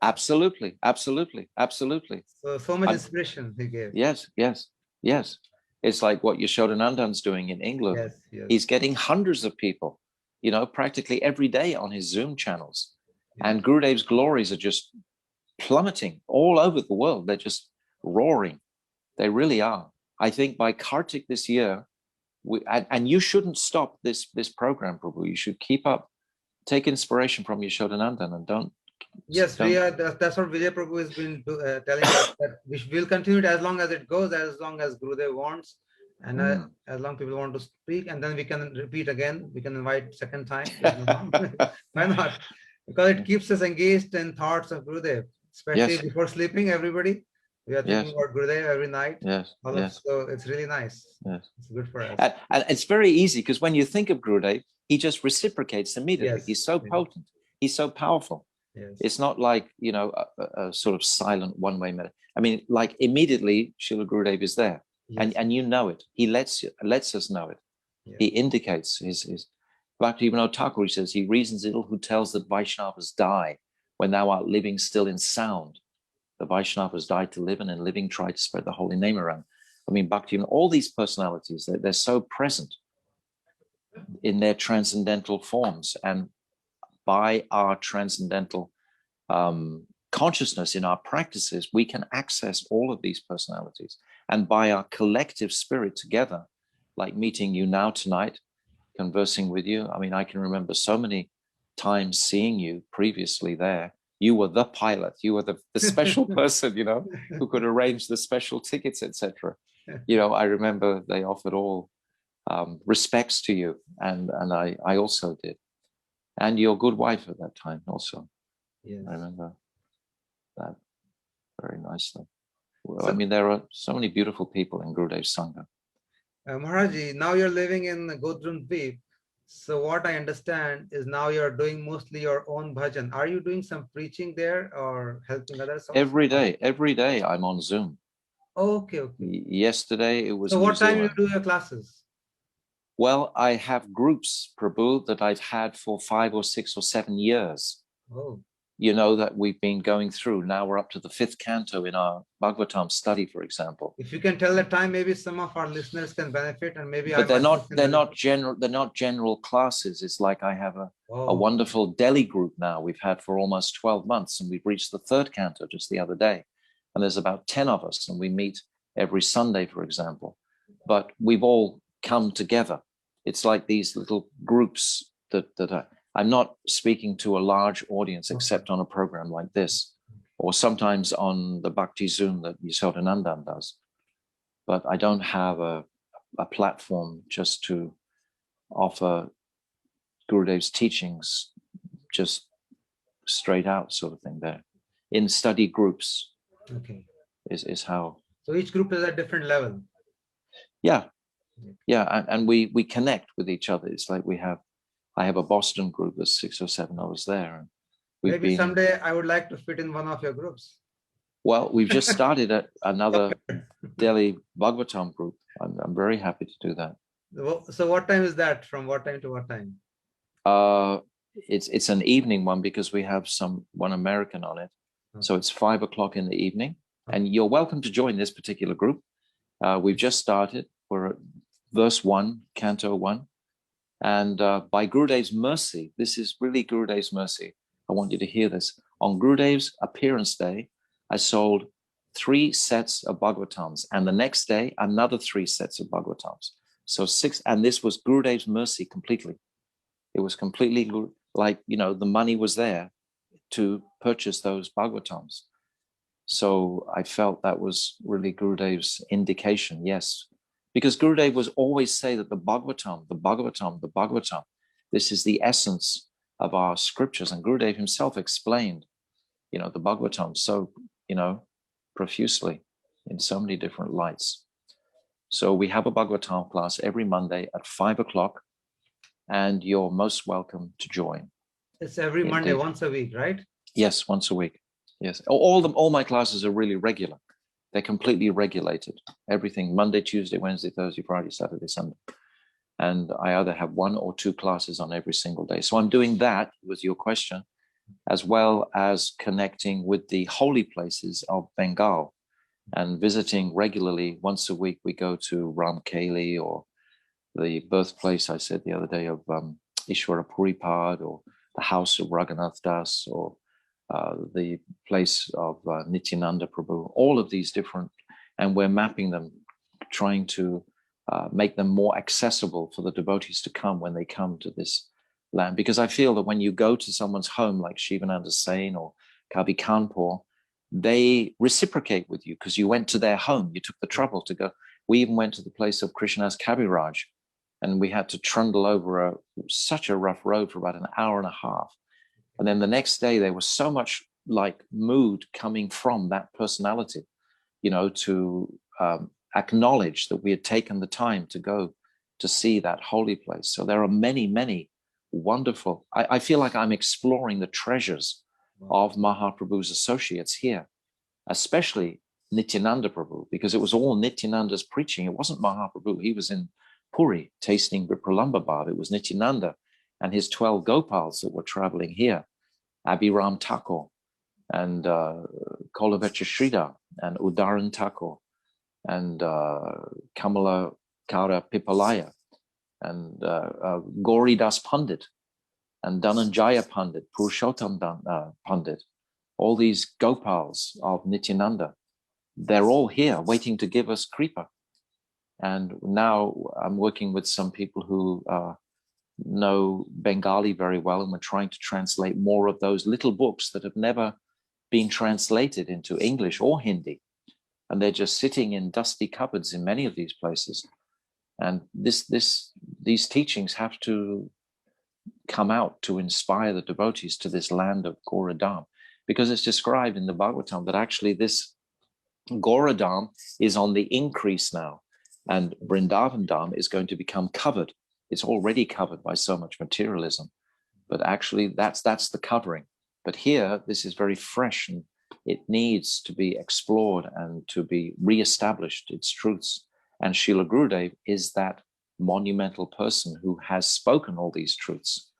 Absolutely, absolutely, absolutely. So much inspiration he gave. Yes, yes, yes. It's like what Yashodanandan's doing in England. Yes, yes. He's getting hundreds of people, you know, practically every day on his Zoom channels. Yes. And Gurudev's glories are just plummeting all over the world. They're just roaring. They really are. I think by Kartik this year, and you shouldn't stop this program, Prabhu. You should keep up, take inspiration from Yashodanandan, and don't. Yes, that's what Vijay Prabhu has been telling us, that we will continue it as long as it goes, as long as Gurudev wants, and as long as people want to speak, and then we can repeat again. We can invite second time. Why not? Because it keeps us engaged in thoughts of Gurudev, especially before sleeping. Everybody, we are thinking about Gurudev every night. So it's really nice. It's good for us. And it's very easy, because when you think of Gurudev, he just reciprocates immediately. He's so potent. He's so powerful. It's not like, you know, a sort of silent one-way method. I mean, like immediately Srila Gurudev is there, and you know it. He lets us know it. He indicates his Bhaktivinoda Thakur, he says, he reasons ill who tells that Vaishnavas die when thou art living still in sound. The Vaishnavas died to live, and in living try to spread the holy name around. I mean, Bhaktivinoda, all these personalities, they're so present in their transcendental forms, and by our transcendental consciousness in our practices, we can access all of these personalities. And by our collective spirit together, like meeting you now tonight, conversing with you. I mean, I can remember so many times seeing you previously there. You were the pilot. You were the special person, you know, who could arrange the special tickets, etc. You know, I remember they offered all respects to you, and I also did. And your good wife at that time also. Yes. I remember that very nicely. Well, I mean, there are so many beautiful people in Gurudev's Sangha. Maharaji, now you're living in Godrum Dweep. So what I understand is now you're doing mostly your own bhajan. Are you doing some preaching there or helping others? Also? Every day I'm on Zoom. Okay. Yesterday it was. So what time you do your classes? Well, I have groups, Prabhu, that I've had for 5 or 6 or 7 years. Oh. You know, that we've been going through. Now we're up to the 5th canto in our Bhagavatam study, for example. If you can tell the time, maybe some of our listeners can benefit, and maybe. But they're not general classes. It's like I have a wonderful Delhi group now. We've had for almost 12 months, and we've reached the 3rd canto just the other day. And there's about 10 of us, and we meet every Sunday, for example. But we've all come together. It's like these little groups that I'm not speaking to a large audience except on a program like this, or sometimes on the Bhakti Zoom that Yashodanandan does. But I don't have a platform just to offer Gurudev's teachings just straight out, sort of thing. There in study groups. Okay. Is how. So each group is at different level. Yeah. And we connect with each other. It's like I have a Boston group. There's 6 or 7 of us there. And maybe someday I would like to fit in one of your groups. Well, we've just started another Delhi Bhagavatam group. I'm very happy to do that. So what time is that? From what time to what time? It's an evening one because we have one American on it. Okay. So it's 5 o'clock in the evening. Okay. And you're welcome to join this particular group. We've just started. We're at verse 1, Canto 1. And by Gurudev's mercy, this is really Gurudev's mercy. I want you to hear this. On Gurudev's appearance day, I sold 3 sets of Bhagavatams. And the next day, another 3 sets of Bhagavatams. So 6, and this was Gurudev's mercy completely. It was completely like, the money was there to purchase those Bhagavatams. So I felt that was really Gurudev's indication, yes. Because Gurudev was always say that the Bhagavatam, this is the essence of our scriptures. And Gurudev himself explained, the Bhagavatam so, profusely in so many different lights. So we have a Bhagavatam class every Monday at 5 o'clock, and you're most welcome to join. It's every Monday, once a week, right? Yes, once a week. Yes. All my classes are really regular. They're completely regulated. Everything Monday, Tuesday, Wednesday, Thursday, Friday, Saturday, Sunday. And I either have 1 or 2 classes on every single day. So I'm doing that with your question, as well as connecting with the holy places of Bengal and visiting regularly. Once a week, we go to Ramkeli, or the birthplace, I said the other day, of Ishwara Puripad, or the house of Raghunath Das, or the place of Nityananda Prabhu, all of these different, and we're mapping them, trying to make them more accessible for the devotees to come when they come to this land. Because I feel that when you go to someone's home like Shivananda Sain or Kavi Kanpur, they reciprocate with you because you went to their home, you took the trouble to go. We even went to the place of Krishna's Kaviraj, and we had to trundle over such a rough road for about an hour and a half. And then the next day, there was so much like mood coming from that personality, to acknowledge that we had taken the time to go to see that holy place. So there are many, many wonderful, I feel like I'm exploring the treasures of Mahaprabhu's associates here, especially Nityananda Prabhu, because it was all Nityananda's preaching. It wasn't Mahaprabhu. He was in Puri tasting Vipralamba Bhav. It was Nityananda and his 12 Gopals that were traveling here, Abhiram Thakur and Kolavecha Sridhar and Udaran Thakur and Kamala Kara Pipalaya and Gauridas Pandit and Dhananjaya Pandit, Purushottam Pandit, all these Gopals of Nityananda, they're all here waiting to give us Kripa. And now I'm working with some people who know Bengali very well, and we're trying to translate more of those little books that have never been translated into English or Hindi. And they're just sitting in dusty cupboards in many of these places. And these teachings have to come out to inspire the devotees to this land of Gauradam, because it's described in the Bhagavatam that actually this Gauradam is on the increase now, and Vrindavan Dham is going to become covered. It's already covered by so much materialism, but actually that's the covering. But here, this is very fresh, and it needs to be explored and to be reestablished, its truths. And Srila Gurudev is that monumental person who has spoken all these truths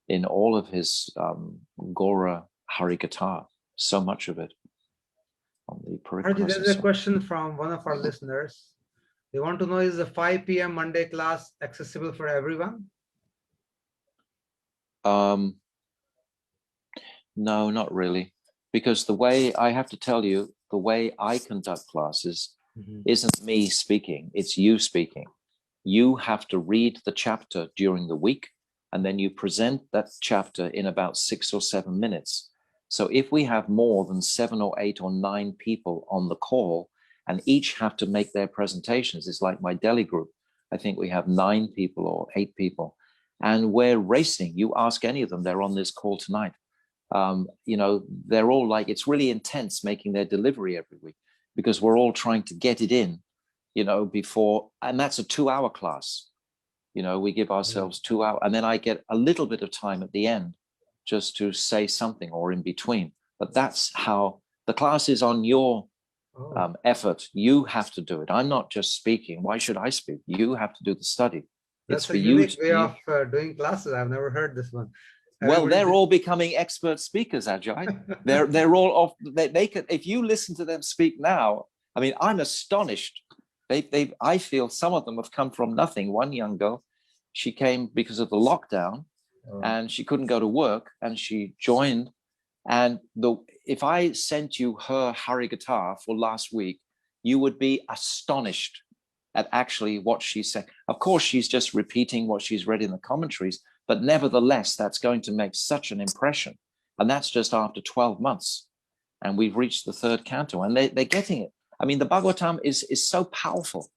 in all of his Gaura Harikatha, so much of it. On the there's a question from one of our listeners. They want to know, is the 5 p.m. Monday class accessible for everyone? No, not really. Because the way, I have to tell you, the way I conduct classes isn't me speaking, it's you speaking. You have to read the chapter during the week, and then you present that chapter in about 6 or 7 minutes. So if we have more than 7 or 8 or 9 people on the call, and each have to make their presentations, it's like my Delhi group. I think we have 9 people or 8 people, and we're racing. You ask any of them, they're on this call tonight. You know, they're all like, it's really intense making their delivery every week because we're all trying to get it in, you know, before, and that's a 2-hour class. You know, we give ourselves 2 hours, and then I get a little bit of time at the end just to say something or in between. But that's how the class is on your effort. You have to do it. I'm not just speaking. Why should I speak? You have to do the study. That's it's for a you unique way of doing classes. I've never heard this one. Well, they're all becoming expert speakers, Ajay. They're all off. They can. If you listen to them speak now, I mean, I'm astonished. I feel some of them have come from nothing. One young girl, she came because of the lockdown, and she couldn't go to work, and she joined. And if I sent you her Harikatha for last week, you would be astonished at actually what she said. Of course, she's just repeating what she's read in the commentaries, but nevertheless, that's going to make such an impression. And that's just after 12 months. And we've reached the 3rd canto, and they're getting it. I mean, the Bhagavatam is so powerful.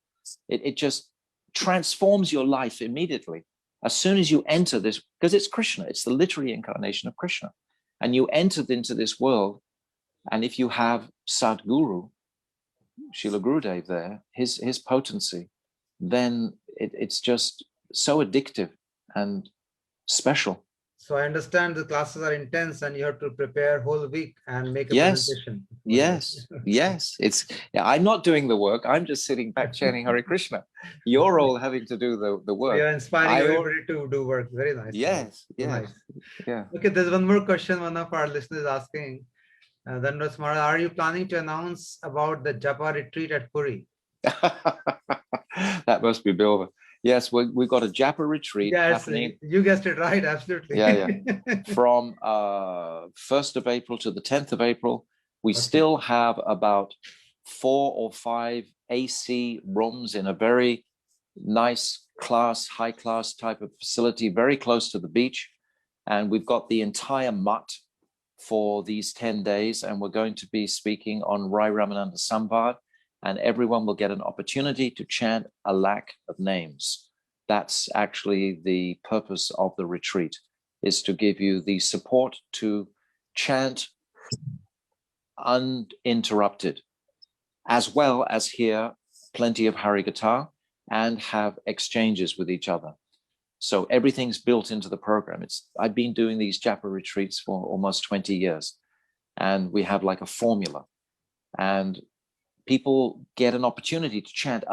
It just transforms your life immediately. As soon as you enter this, because it's Krishna, it's the literary incarnation of Krishna. And you entered into this world, and if you have Sadguru, Srila Gurudeva there, his potency, then it's just so addictive and special. So I understand the classes are intense and you have to prepare whole week and make a presentation. Yes. I'm not doing the work. I'm just sitting back chanting Hare Krishna. You're all having to do the work. You're inspiring everybody to do work. Very nice. Yes. Nice. Yeah. Okay, there's one more question one of our listeners asking. Dhandas Maharaj, are you planning to announce about the Japa retreat at Puri? That must be Bilva. Yes, we've got a Japa retreat happening. You guessed it right, absolutely. Yeah. From 1st of April to the 10th of April, we still have about 4 or 5 AC rooms in a very nice high class type of facility, very close to the beach. And we've got the entire mutt for these 10 days. And we're going to be speaking on Rai Ramananda Samvad. And everyone will get an opportunity to chant a lakh of names. That's actually the purpose of the retreat, is to give you the support to chant uninterrupted, as well as hear plenty of Harikatha and have exchanges with each other. So everything's built into the program. I've been doing these Japa retreats for almost 20 years, and we have like a formula. And people get an opportunity to chant.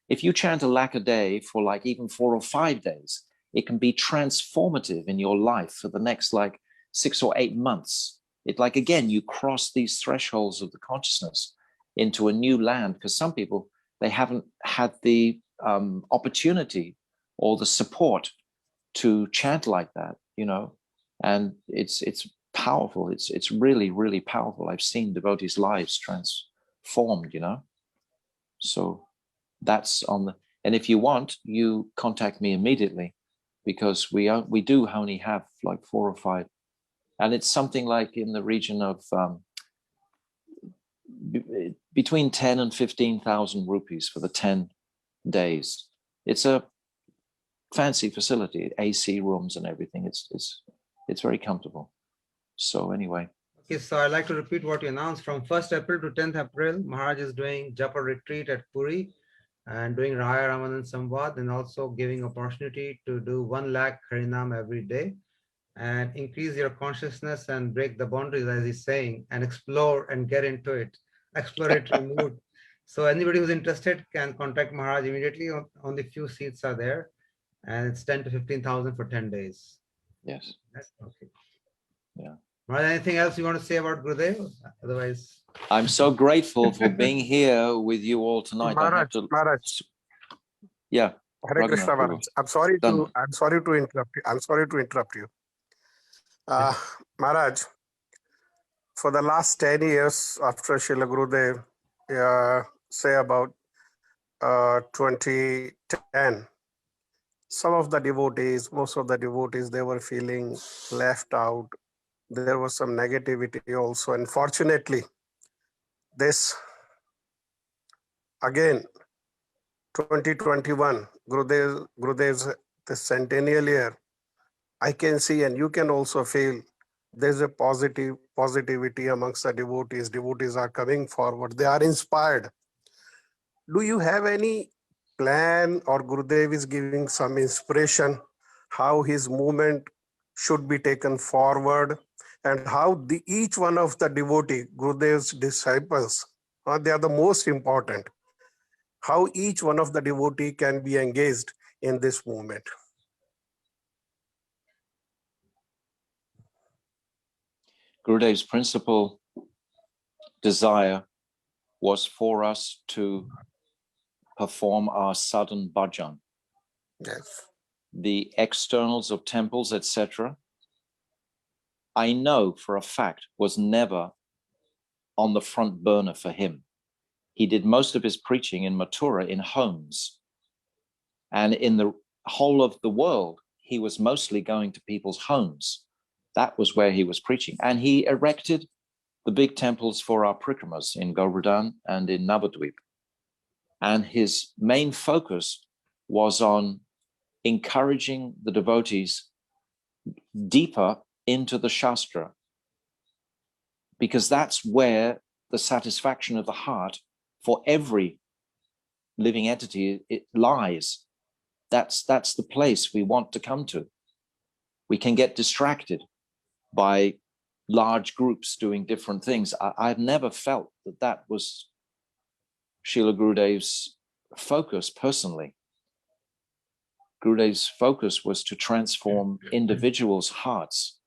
If you chant a lakh a day for like even 4 or 5 days, it can be transformative in your life for the next like 6 or 8 months. Again, you cross these thresholds of the consciousness into a new land, because some people, they haven't had the opportunity or the support to chant like that, you know, and it's powerful. It's really, really powerful. I've seen devotees' lives transformed, you know. So that's on the, and if you want, you contact me immediately, because we do only have like 4 or 5, and it's something like in the region of between 10 and 15,000 rupees for the 10 days. It's a fancy facility, AC rooms and everything. It's very comfortable. So anyway. Okay, so I'd like to repeat what you announced. From 1st April to 10th April, Maharaj is doing Japa retreat at Puri and doing Raya Ramanan Samvad, and also giving opportunity to do 1 lakh Harinam every day and increase your consciousness and break the boundaries, as he's saying, and explore and get into it, exploratory mood. So anybody who's interested can contact Maharaj immediately. Only few seats are there, and it's 10 to 15,000 for 10 days. Yes. Okay. Yeah. Maharaj, anything else you want to say about Gurudeva? Otherwise, I'm so grateful for being here with you all tonight. Maharaj. Yeah. Hare Krishna, Maharaj. I'm sorry to interrupt you. Maharaj, for the last 10 years after Srila Gurudeva, say about 2010, some of the devotees, most of the devotees, they were feeling left out. There was some negativity also. Unfortunately, this again 2021, Gurudev's the centennial year, I can see, and you can also feel, there's a positivity amongst the devotees. Devotees are coming forward. They are inspired. Do you have any plan, or Gurudev is giving some inspiration how his movement should be taken forward, and how each one of the devotee, Gurudev's disciples, they are the most important, how each one of the devotee can be engaged in this movement? Gurudev's principal desire was for us to perform our sadhana bhajan. Yes. The externals of temples, etc., I know for a fact was never on the front burner for him. He did most of his preaching in Mathura in homes. And in the whole of the world, he was mostly going to people's homes. That was where he was preaching. And he erected the big temples for our prikramas in Govardhan and in Navadvip. And his main focus was on encouraging the devotees deeper into the Shastra, because that's where the satisfaction of the heart for every living entity it lies. That's the place we want to come to. We can get distracted by large groups doing different things. I've never felt that was Srila Gurudev's focus personally. Gurudev's focus was to transform individuals' hearts.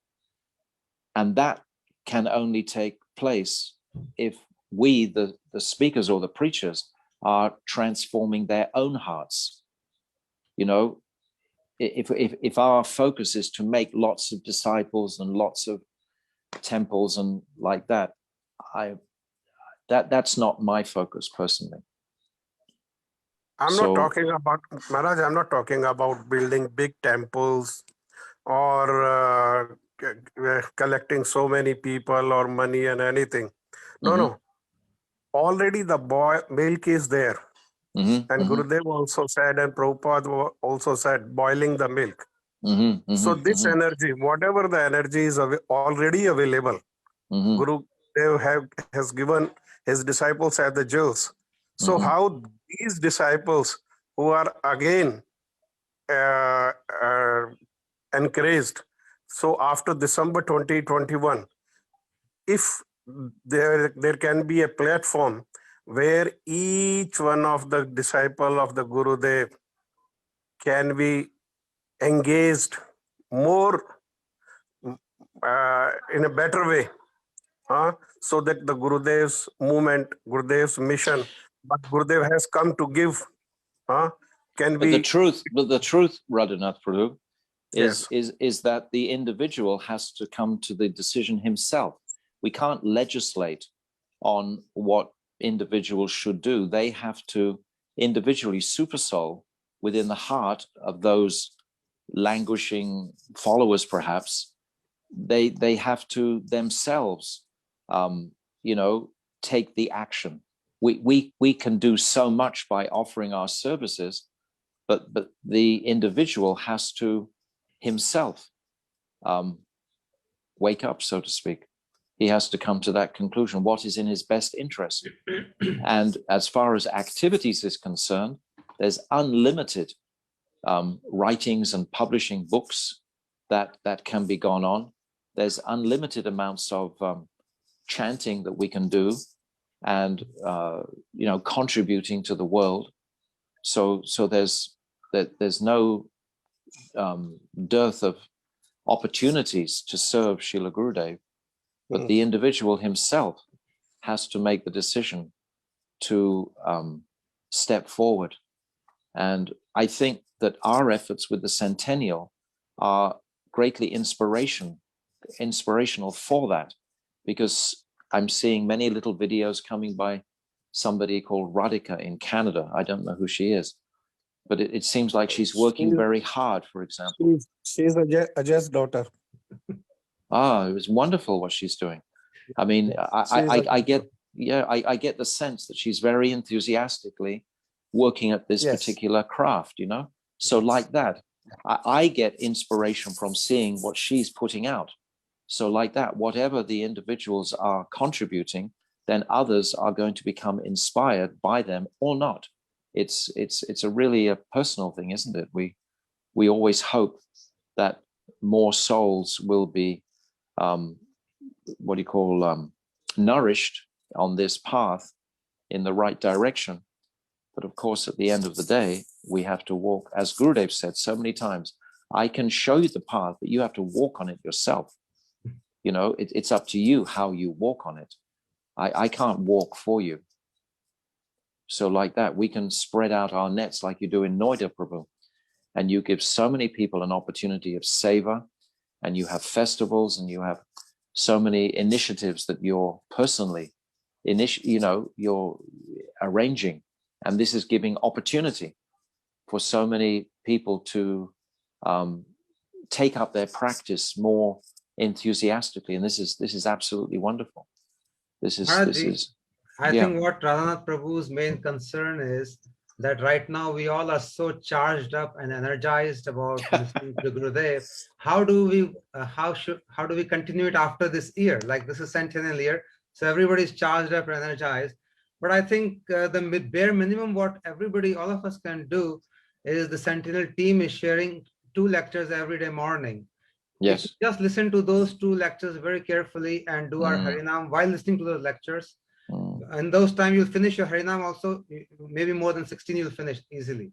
And that can only take place if we, the speakers or the preachers, are transforming their own hearts. You know, if our focus is to make lots of disciples and lots of temples and like that, that's not my focus personally. I'm not talking about, Maharaj, I'm not talking about building big temples or collecting so many people or money and anything. No. Already the milk is there. And Gurudev also said, and Prabhupada also said, boiling the milk. So this energy, whatever the energy is already available, Gurudev has given his disciples as the jewels. So how these disciples who are again encouraged, so after December 2021, if there can be a platform where each one of the disciple of the Gurudev can be engaged more in a better way, so that the Gurudev's movement, Gurudev's mission, but Gurudev has come to give, can be. But the truth, Radhanath Prabhu, is that the individual has to come to the decision himself. We can't legislate on what individuals should do. They have to individually supersoul within the heart of those languishing followers, perhaps. They have to themselves, take the action. We can do so much by offering our services, but the individual has to himself wake up, so to speak. He has to come to that conclusion, what is in his best interest. And as far as activities is concerned, there's unlimited writings and publishing books that can be gone on. There's unlimited amounts of chanting that we can do and, contributing to the world. So there's no dearth of opportunities to serve Srila Gurudev, but the individual himself has to make the decision to step forward. And I think that our efforts with the Centennial are greatly inspirational for that, because I'm seeing many little videos coming by somebody called Radhika in Canada. I don't know who she is, but it seems like she's working very hard, for example. She's Ajay's daughter. It was wonderful what she's doing. I mean, I get the sense that she's very enthusiastically working at this Yes. particular craft, you know? So like that, I get inspiration from seeing what she's putting out. So like that, whatever the individuals are contributing, then others are going to become inspired by them or not. It's a really a personal thing, isn't it? We always hope that more souls will be nourished on this path in the right direction. But of course, at the end of the day, we have to walk, as Gurudev said so many times, I can show you the path, but you have to walk on it yourself. You know, it's up to you how you walk on it. I can't walk for you. So like that, we can spread out our nets like you do in Noida, Prabhu. And you give so many people an opportunity of seva, and you have festivals, and you have so many initiatives that you're personally, you're arranging. And this is giving opportunity for so many people to take up their practice more enthusiastically. And this is absolutely wonderful. This is I think what Radhanath Prabhu's main concern is that right now we all are so charged up and energized about listening to Gurudev. How do we continue it after this year? Like, this is Centennial year, so everybody's charged up and energized. But I think the bare minimum what all of us can do is the Centennial team is sharing 2 lectures every day morning. Yes. Just listen to those 2 lectures very carefully and do our Harinam while listening to those lectures. And those time you'll finish your Harinam also, maybe more than 16 you'll finish easily.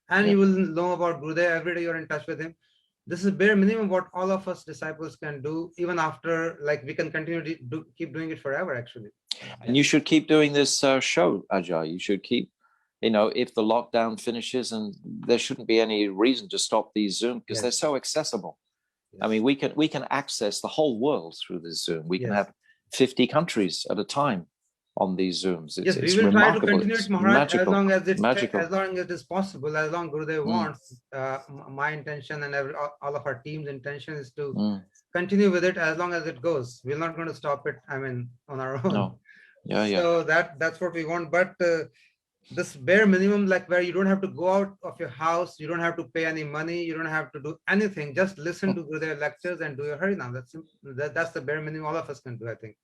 And you will know about Gurudev every day, you're in touch with him. This is bare minimum what all of us disciples can do, even after, like, we can continue to keep doing it forever, actually. And you should keep doing this show, Ajay. You should keep, if the lockdown finishes, and there shouldn't be any reason to stop these Zoom, because they're so accessible. Yes. I mean, we can access the whole world through this Zoom. We can have 50 countries at a time on these Zooms. Yes, we will try to continue it, Maharaj, as long as it is possible, as long Gurudev wants. My intention and all of our team's intention is to continue with it as long as it goes. We're not going to stop it, on our own. No. So that's what we want. But this bare minimum, like where you don't have to go out of your house, you don't have to pay any money, you don't have to do anything, just listen to Gurudev lectures and do your Harinam. That's the bare minimum all of us can do, I think.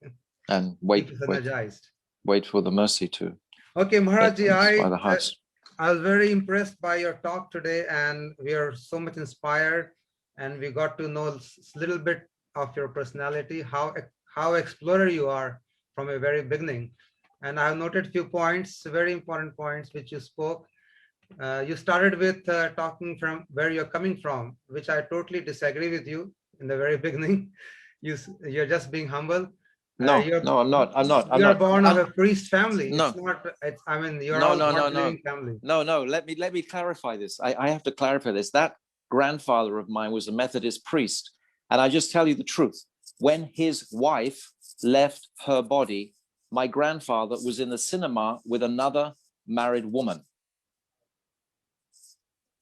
And wait for the mercy to. Okay, Maharaji, I was very impressed by your talk today, and we are so much inspired, and we got to know a little bit of your personality, how explorer you are from a very beginning. And I've noted a few points, very important points, which you spoke. You started with talking from where you're coming from, which I totally disagree with you in the very beginning. You're just being humble. No, I'm not. You're born of a priest family. No. It's not. You're all God-living family. No. Let me clarify this. I have to clarify this. That grandfather of mine was a Methodist priest, and I just tell you the truth. When his wife left her body, my grandfather was in the cinema with another married woman.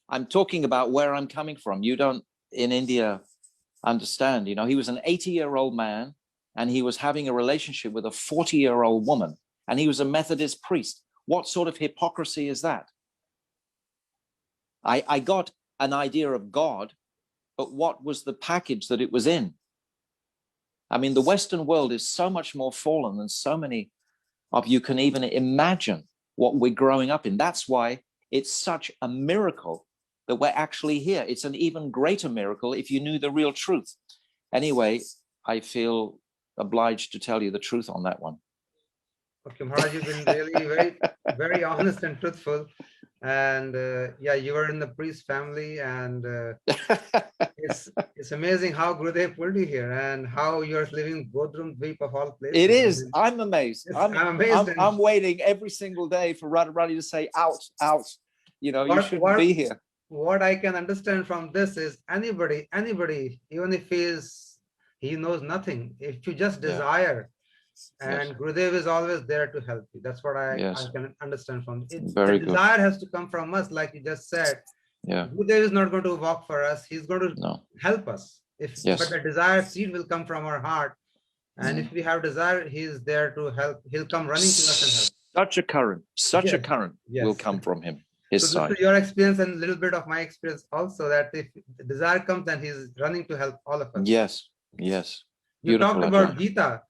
I'm talking about where I'm coming from. You don't, in India, understand. He was an 80-year-old man, and he was having a relationship with a 40-year-old woman, and he was a Methodist priest. What sort of hypocrisy is that? I got an idea of God, but what was the package that it was in? I mean, the Western world is so much more fallen than so many of you can even imagine what we're growing up in. That's why it's such a miracle that we're actually here. It's an even greater miracle if you knew the real truth. Anyway, I feel obliged to tell you the truth on that one. Okay, Maharaj, you've been really very, very honest and truthful. And you were in the priest family, and it's amazing how Gurudev pulled you here and how you're living Godrum Dweep of all places. It is. I'm amazed. I'm amazed. I'm waiting every single day for Radharani to say, out. You shouldn't be here. What I can understand from this is anybody, even if he knows nothing, if you just desire, and Gurudev is always there to help you. That's what I can understand from it. Very the good. Desire has to come from us, like you just said. Gurudev is not going to walk for us. He's going to help us. But the desire seed will come from our heart. And if we have desire, he's there to help. He'll come running to us and help. Such a current Yes. will come from him, his So side. this is your experience and a little bit of my experience also, that if the desire comes, then he's running to help all of us. Yes, yes. You Beautiful, talked about Ajahn. Gita.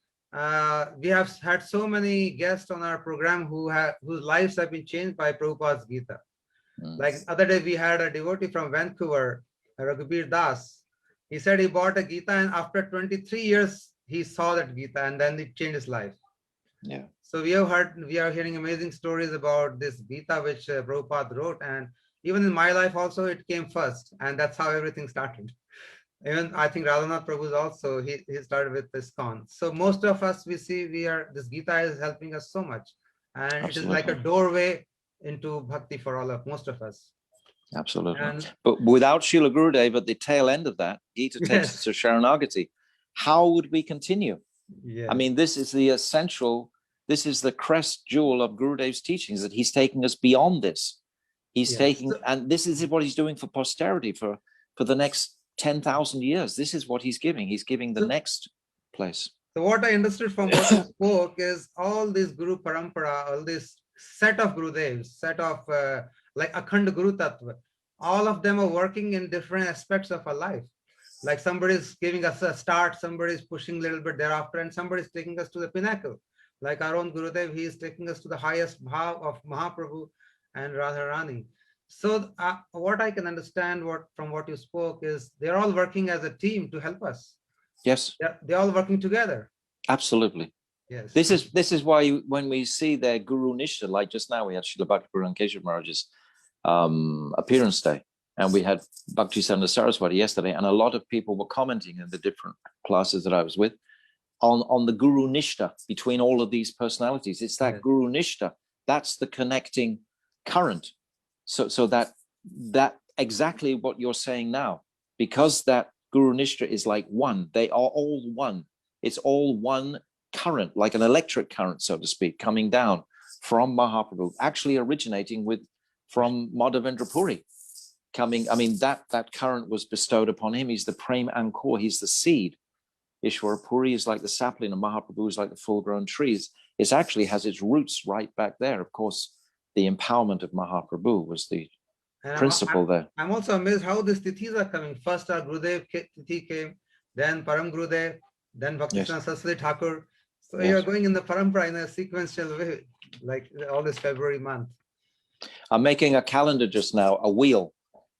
We have had so many guests on our program whose lives have been changed by Prabhupada's Gita. Like other day, we had a devotee from Vancouver, Raghubir Das. He said he bought a Gita, and after 23 years, he saw that Gita, and then it changed his life. Yeah. So we are hearing amazing stories about this Gita, which Prabhupada wrote. And even in my life also, it came first. And that's how everything started. Even I think Radhanath Prabhu's also, he started with ISKCON. So most of us, we see this Gita is helping us so much. And Absolutely. it is like a doorway into bhakti for most of us. Absolutely. And, but without Srila Gurudeva at the tail end of that, Gita takes us to Sharanagati. How would we continue? yes. I mean, this is the essential, this is the crest jewel of Gurudev's teachings, that he's taking us beyond this. He's taking, and this is what he's doing for posterity for the next 10,000 years. This is what he's giving. He's giving the next place. So what I understood from what you spoke is all this Guru Parampara, all this set of Gurudevs, set of like Akhand Guru Tattva, all of them are working in different aspects of our life. Like somebody's giving us a start, somebody's pushing a little bit thereafter, and somebody's taking us to the pinnacle. Like our own Gurudev, he is taking us to the highest bhav of Mahaprabhu and Radharani. So what I can understand from what you spoke is they're all working as a team to help us. Yes. They're all working together. Absolutely. Yes. This is why when we see their Guru Nishtha, like just now we had Srila Bhakti Puran Keshav Maharaj's appearance day, and we had Bhakti Siddhanta Saraswati yesterday, and a lot of people were commenting in the different classes that I was with on the Guru Nishtha between all of these personalities. It's that Guru Nishtha, that's the connecting current. So that exactly what you're saying now, because that Guru Nishtha is like one, they are all one. It's all one current, like an electric current, so to speak, coming down from Mahaprabhu, actually originating from Madhavendra Puri. That current was bestowed upon him. He's the Prem Ankur, he's the seed. Ishwara Puri is like the sapling, and Mahaprabhu is like the full-grown trees. It actually has its roots right back there. Of course, the empowerment of Mahaprabhu was the principle there. I'm also amazed how these tithis are coming. First, our Gurudev Tithi came, then Param Gurudev, then Bhakti Saraswati Thakur. So you're going in the parampara in a sequential way, like all this February month. I'm making a calendar just now, a wheel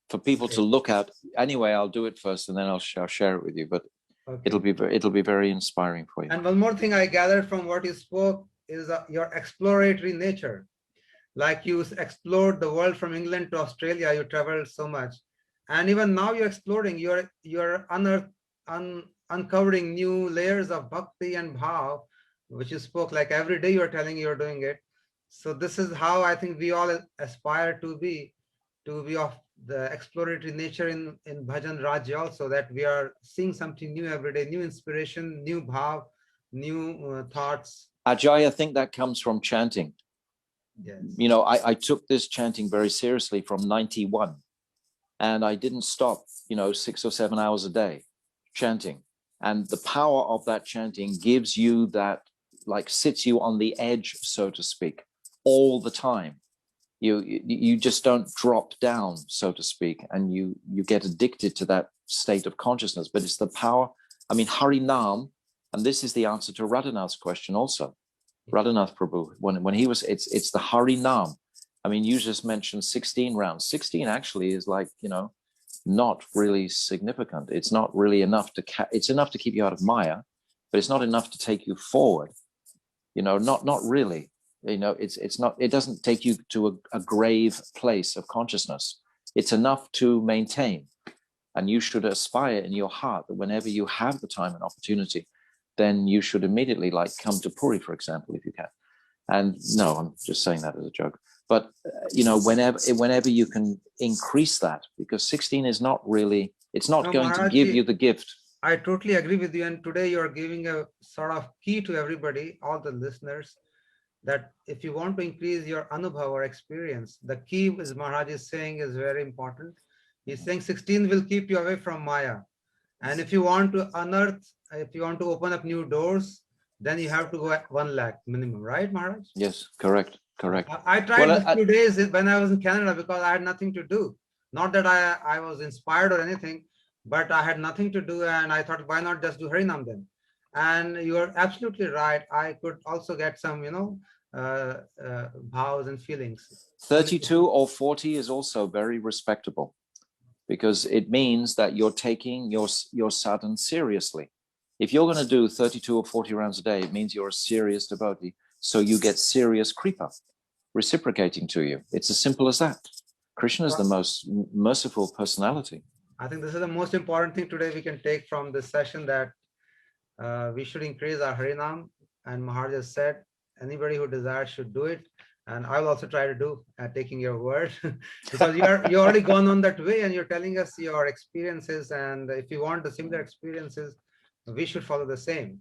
for people to look at. Anyway, I'll do it first, and then I'll share it with you. But it'll be very inspiring for you. And one more thing I gathered from what you spoke is your exploratory nature. Like you explored the world from England to Australia, you traveled so much, and even now you're exploring. You're uncovering new layers of bhakti and bhav, which you spoke. Like every day you're telling you're doing it. So this is how I think we all aspire to be of the exploratory nature in Bhajan Rajya also, that we are seeing something new every day, new inspiration, new bhav, new thoughts. Ajay, I think that comes from chanting. Yes. You know, I took this chanting very seriously from 91, and I didn't stop, 6 or 7 hours a day chanting. And the power of that chanting gives you that, like, sits you on the edge, so to speak, all the time. You just don't drop down, so to speak, and you get addicted to that state of consciousness. But it's the power. I mean, Hari Nam, and this is the answer to Radhanath's question also. Radhanath Prabhu, when he was, it's the Hari Nam. I mean, you just mentioned 16 rounds. 16 actually is like, not really significant. It's not really enough it's enough to keep you out of Maya, but it's not enough to take you forward. Not really. It's not, it doesn't take you to a grave place of consciousness. It's enough to maintain. And you should aspire in your heart that whenever you have the time and opportunity, then you should immediately, like, come to Puri, for example, if you can. And no, I'm just saying that as a joke. But, whenever you can increase that, because 16 is not really, it's not going to give you the gift. I totally agree with you. And today you're giving a sort of key to everybody, all the listeners, that if you want to increase your anubhav or experience, the key, as Maharaj is saying, is very important. He's saying 16 will keep you away from Maya. And if you want to unearth, if you want to open up new doors, then you have to go at 1 lakh minimum, right, Maharaj? Yes, correct. I tried this 2 days when I was in Canada because I had nothing to do. Not that I was inspired or anything, but I had nothing to do, and I thought, why not just do Harinam then? And you are absolutely right. I could also get some, bhavs and feelings. 32 or 40 is also very respectable, because it means that you're taking your sadhana seriously. If you're going to do 32 or 40 rounds a day, it means you're a serious devotee. So you get serious kripa reciprocating to you. It's as simple as that. Krishna is the most merciful personality. I think this is the most important thing today we can take from this session, that we should increase our Harinam. And Maharaja said, anybody who desires should do it. And I will also try to do, taking your word, because you're already gone on that way and you're telling us your experiences. And if you want the similar experiences, we should follow the same.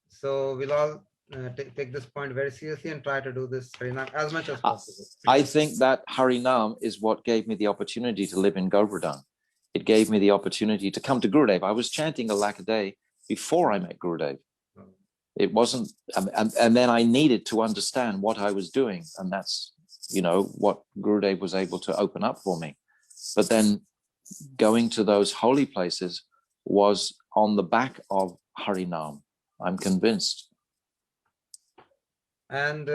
So we'll all take this point very seriously and try to do this Harinam as much as possible. I think that Harinam is what gave me the opportunity to live in Govardhan. It gave me the opportunity to come to Gurudev. I was chanting 1 lakh a day before I met Gurudev. It wasn't, and then I needed to understand what I was doing. And that's, what Gurudev was able to open up for me. But then going to those holy places was on the back of Harinam. I'm convinced. And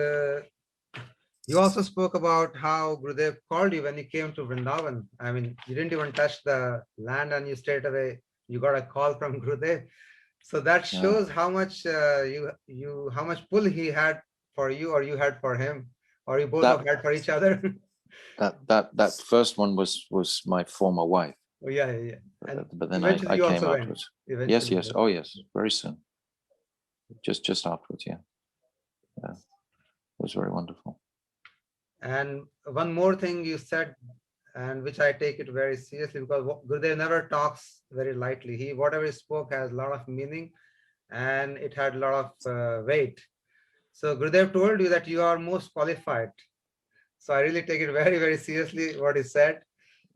you also spoke about how Gurudev called you when you came to Vrindavan. I mean, you didn't even touch the land and you straight away, you got a call from Gurudev. So that shows how much how much pull he had for you, or you had for him, or you both have had for each other. that first one was my former wife. Oh yeah. And but then I came afterwards. Yes. Oh yes, very soon. Just afterwards, yeah. It was very wonderful. And one more thing you said, and which I take it very seriously, because Gurudev never talks very lightly. Whatever he spoke has a lot of meaning, and it had a lot of weight. So Gurudev told you that you are most qualified. So I really take it very, very seriously what he said.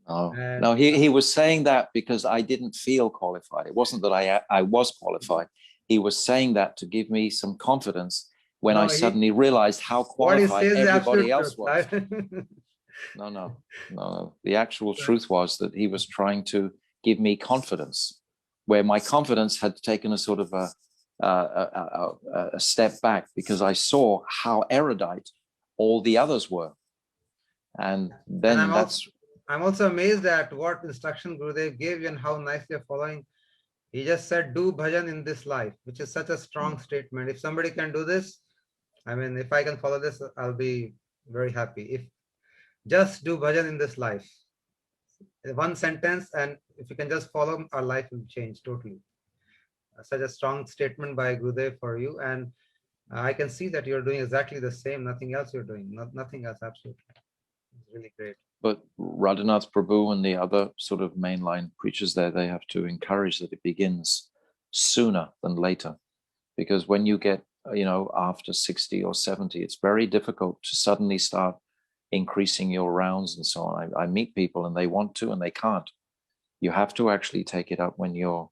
No, he was saying that because I didn't feel qualified. It wasn't that I was qualified. He was saying that to give me some confidence when I suddenly realized how qualified everybody else was. No. The actual truth was that he was trying to give me confidence, where my confidence had taken a sort of a step back, because I saw how erudite all the others were. And then I'm also amazed at what instruction Gurudev gave you and how nicely you're following. He just said, do bhajan in this life, which is such a strong statement. If somebody can do this, I mean, if I can follow this, I'll be very happy. If just do bhajan in this life, one sentence, and if you can just follow, our life will change totally. Such a strong statement by Gurudev for you. And I can see that you're doing exactly the same, nothing else you're doing, nothing else, absolutely. It's really great. But Radhanath Prabhu and the other sort of mainline preachers there, they have to encourage that it begins sooner than later. Because when you get, after 60 or 70, it's very difficult to suddenly start increasing your rounds and so on. I meet people and they want to and they can't. You have to actually take it up when you're,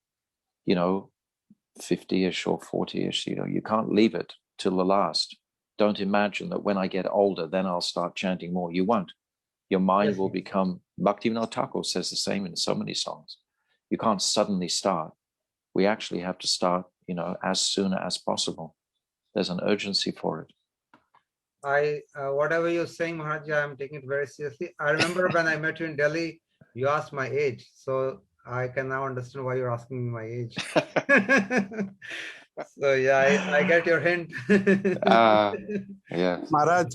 50-ish or 40-ish. You can't leave it till the last. Don't imagine that when I get older, then I'll start chanting more. You won't. Your mind will become, Bhaktivinoda Thakur says the same in so many songs. You can't suddenly start. We actually have to start, as soon as possible. There's an urgency for it. Whatever you're saying, Maharaja, I'm taking it very seriously. I remember when I met you in Delhi, you asked my age. So I can now understand why you're asking me my age. So yeah, I get your hint. Yeah. Maharaj,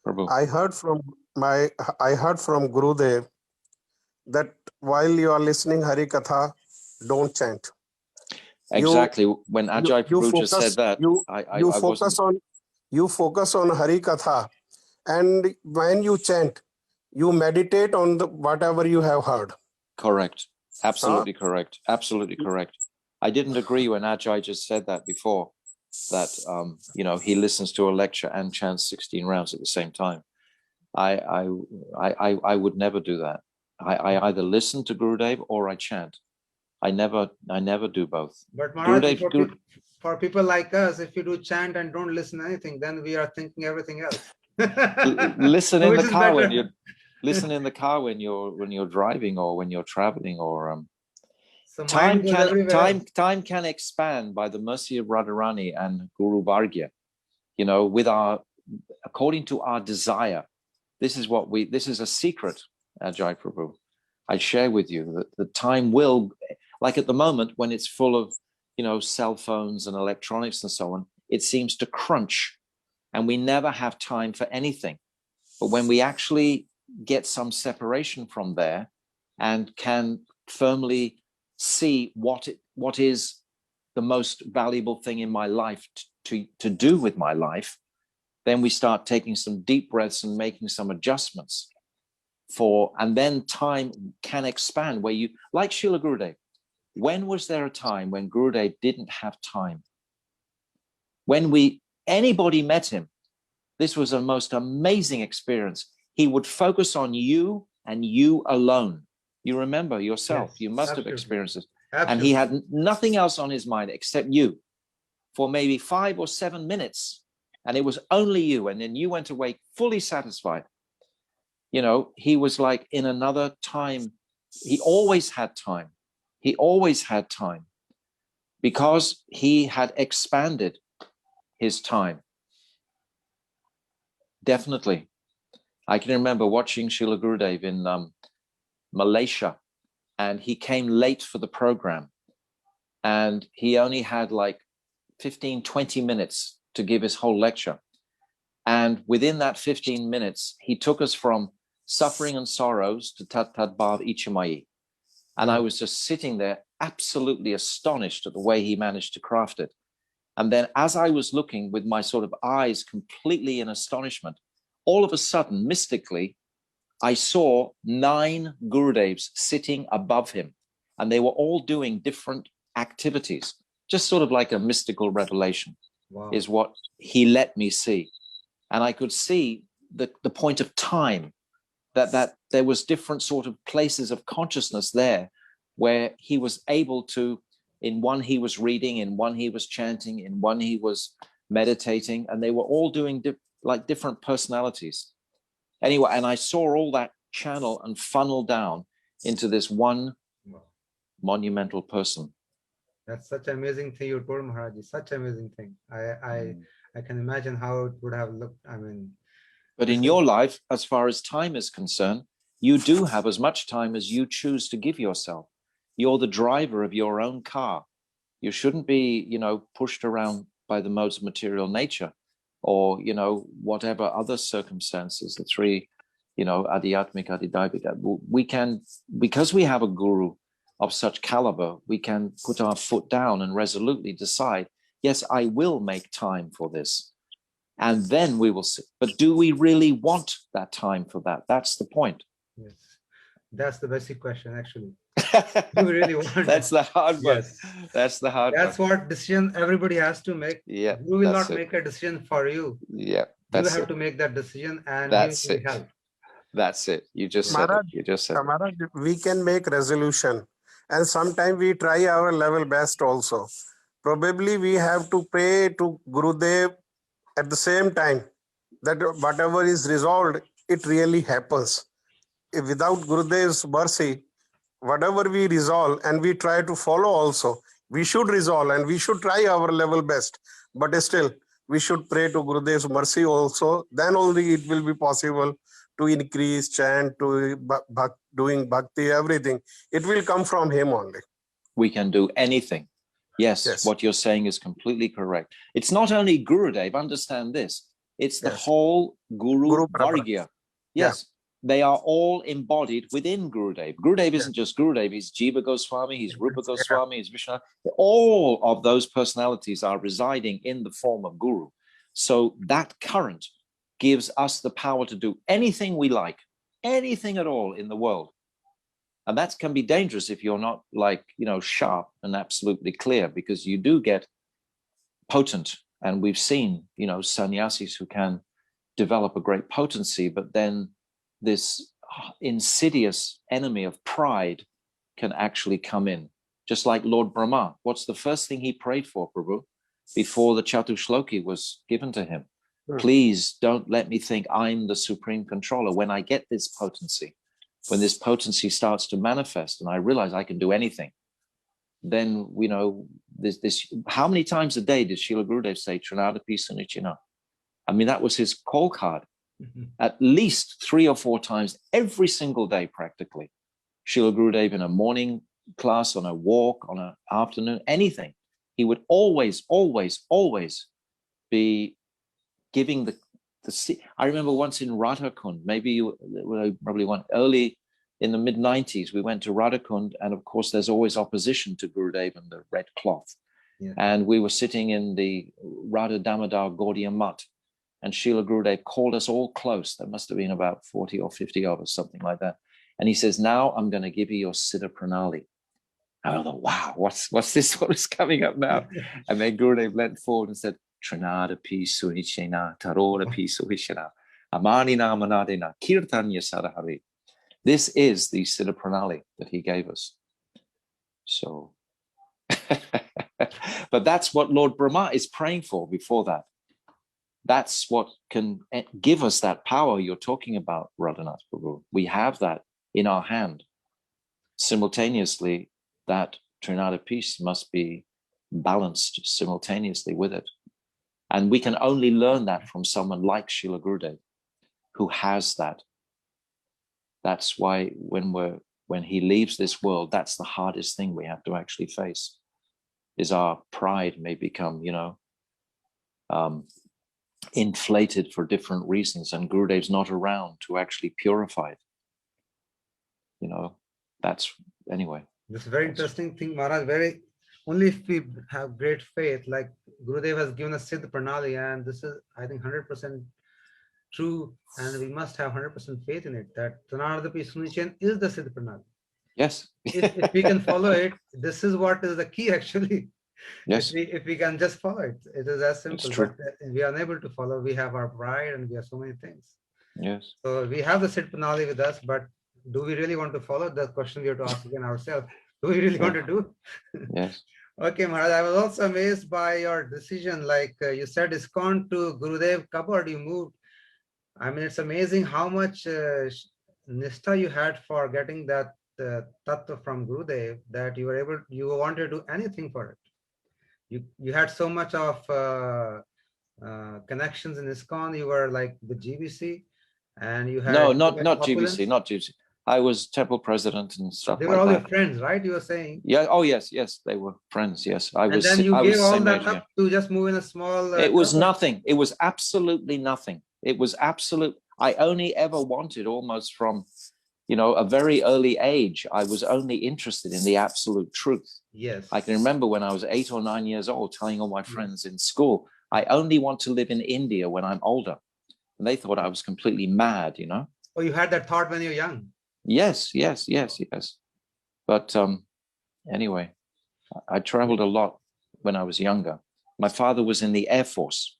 Prabhu. I heard from Gurudev that while you are listening Harikatha, don't chant. Exactly. When Ajay Prabhu just said that, you focus on Harikatha, and when you chant, you meditate on whatever you have heard. Correct. Absolutely correct. Absolutely correct. I didn't agree when Ajay just said that before, that he listens to a lecture and chants 16 rounds at the same time. I would never do that. I either listen to Gurudev or I chant. I never do both. But Maharaj, Gurudev, for people like us, if you do chant and don't listen to anything, then we are thinking everything else. listen in Which the is car when better. you listen in the car when you're driving or when you're traveling, or So time mind goes everywhere. time can expand by the mercy of Radharani and Guru Vargya, with according to our desire. This is a secret, Ajay Prabhu. I share with you that the time will, like at the moment when it's full of, cell phones and electronics and so on, it seems to crunch and we never have time for anything. But when we actually get some separation from there and can firmly see what is the most valuable thing in my life to do with my life, then we start taking some deep breaths and making some adjustments and then time can expand where you, like Srila Gurudev. When was there a time when Gurudev didn't have time? When anybody met him, this was a most amazing experience. He would focus on you and you alone. You remember yourself. Yes, you must absolutely. have experienced it. Absolutely. And he had nothing else on his mind except you for maybe 5 or 7 minutes. And it was only you. And then you went away fully satisfied. He was like in another time. He always had time. He always had time because he had expanded his time. Definitely. I can remember watching Srila Gurudev in Malaysia, and he came late for the program. And he only had like 15, 20 minutes to give his whole lecture. And within that 15 minutes, he took us from suffering and sorrows to Tat Tat Bhav Ichamai. And I was just sitting there absolutely astonished at the way he managed to craft it. And then as I was looking with my sort of eyes completely in astonishment, all of a sudden, mystically, I saw 9 Gurudevs sitting above him. And they were all doing different activities, just sort of like a mystical revelation. Wow. Is what he let me see. And I could see the point of time, that there was different sort of places of consciousness there where he was able to, in one he was reading, in one he was chanting, in one he was meditating, and they were all doing like different personalities. Anyway, and I saw all that channel and funnel down into this one monumental person. That's such an amazing thing you told, Maharaji. Such an amazing thing. I can imagine how it would have looked. But in your life, as far as time is concerned, you do have as much time as you choose to give yourself. You're the driver of your own car. You shouldn't be, pushed around by the modes of material nature or, whatever other circumstances, the 3, adhyatmik, adhidaivic. We can, because we have a guru of such caliber, we can put our foot down and resolutely decide, yes, I will make time for this. And then we will see. But do we really want that time for that? That's the point. Yes. That's the basic question, actually. Do we really want That's the hard one. Yes. That's the hard That's one. what decision everybody has to make. Yeah. You will not make a decision for you. Yeah. You have to make that decision, and that's you will help. That's it. You just Maharaj, said it. You just said Maharaj, we can make resolution. And sometimes we try our level best also. Probably we have to pray to Gurudev at the same time that whatever is resolved, it really happens. If without Gurudev's mercy, whatever we resolve and we try to follow also, we should resolve and we should try our level best. But still, we should pray to Gurudev's mercy also. Then only it will be possible to increase chant, to doing bhakti, everything. It will come from him only. We can do anything. Yes, what you're saying is completely correct. It's not only Gurudev, understand this. It's the whole Guru Vargya. Yes, they are all embodied within Gurudev. Gurudev isn't just Gurudev, he's Jiva Goswami, he's Rupa Goswami, he's Vishnu. All of those personalities are residing in the form of Guru. So that current gives us the power to do anything we like, anything at all in the world. And that can be dangerous if you're not sharp and absolutely clear, because you do get potent. And we've seen, sannyasis who can develop a great potency, but then this insidious enemy of pride can actually come in. Just like Lord Brahma. What's the first thing he prayed for, Prabhu, before the Chatushloki was given to him? Please don't let me think I'm the supreme controller. When I get this potency, when this potency starts to manifest and I realize I can do anything, then, you know, this how many times a day did Srila Gurudev say, Trinadapi Sunichina? I mean, that was his call card. At least 3 or 4 times every single day, practically. Srila Gurudev in a morning class, on a walk, on an afternoon, anything. He would always, always, always be giving the I remember once in Radhakund, maybe probably one early in the mid-90s, we went to Radhakund, and of course there's always opposition to Gurudev and the red cloth. Yeah. And we were sitting in the Radha Damodar Gaudiya Mutt, and Srila Gurudev called us all close. There must have been about 40 or 50 of us, something like that. And he says, now I'm going to give you your Siddha Pranali. I thought, wow, what's this? What is coming up now? And then Gurudev leant forward and said, Trinadapi Sunichena, Tarodapi Suhishana, Amanina Manadina, Kirtanya Sadahari. This is the Siddha Pranali that he gave us. So, but that's what Lord Brahma is praying for before that. That's what can give us that power you're talking about, Radhanath Prabhu. We have that in our hand. Simultaneously, that Trinada piece must be balanced simultaneously with it. And we can only learn that from someone like Srila Gurudev, who has that. That's why when he leaves this world, that's the hardest thing we have to actually face, is our pride may become, you know, inflated for different reasons, and Gurudev's not around to actually purify it. You know, that's, anyway. This is a very interesting thing, Maharaj. Only if we have great faith, like Gurudev has given us Siddha Pranali, and this is, I think, 100% true, and we must have 100% faith in it, that Trinadapi Sunichen is the Siddha Pranali. Yes. if we can follow it, this is what is the key, actually. Yes. If we can just follow it, it is as simple. It's true. But we are unable to follow. We have our pride and we have so many things. Yes. So we have the Siddha Pranali with us, but do we really want to follow? The question we have to ask again ourselves. Do we really want to do? Yes. Okay, Maharaj, I was also amazed by your decision. Like you said, ISKCON to Gurudev cupboard, you moved. I mean, it's amazing how much nistha you had for getting that tattva from Gurudev, that you wanted to do anything for it. You had so much of connections in ISKCON. You were like the GBC, and you had not GBC, not GBC. I was temple president and stuff. They were all your friends, right? You were saying. Yeah. Oh yes, they were friends. Yes, I was. And then you gave all that age, up to just move in a small. It was nothing. It was absolutely nothing. It was absolute. I only ever wanted, almost from, you know, a very early age, I was only interested in the absolute truth. Yes. I can remember when I was 8 or 9 years old, telling all my friends in school, I only want to live in India when I'm older. And they thought I was completely mad, you know. Oh, you had that thought when you were young? Yes. But anyway, I traveled a lot when I was younger. My father was in the Air Force,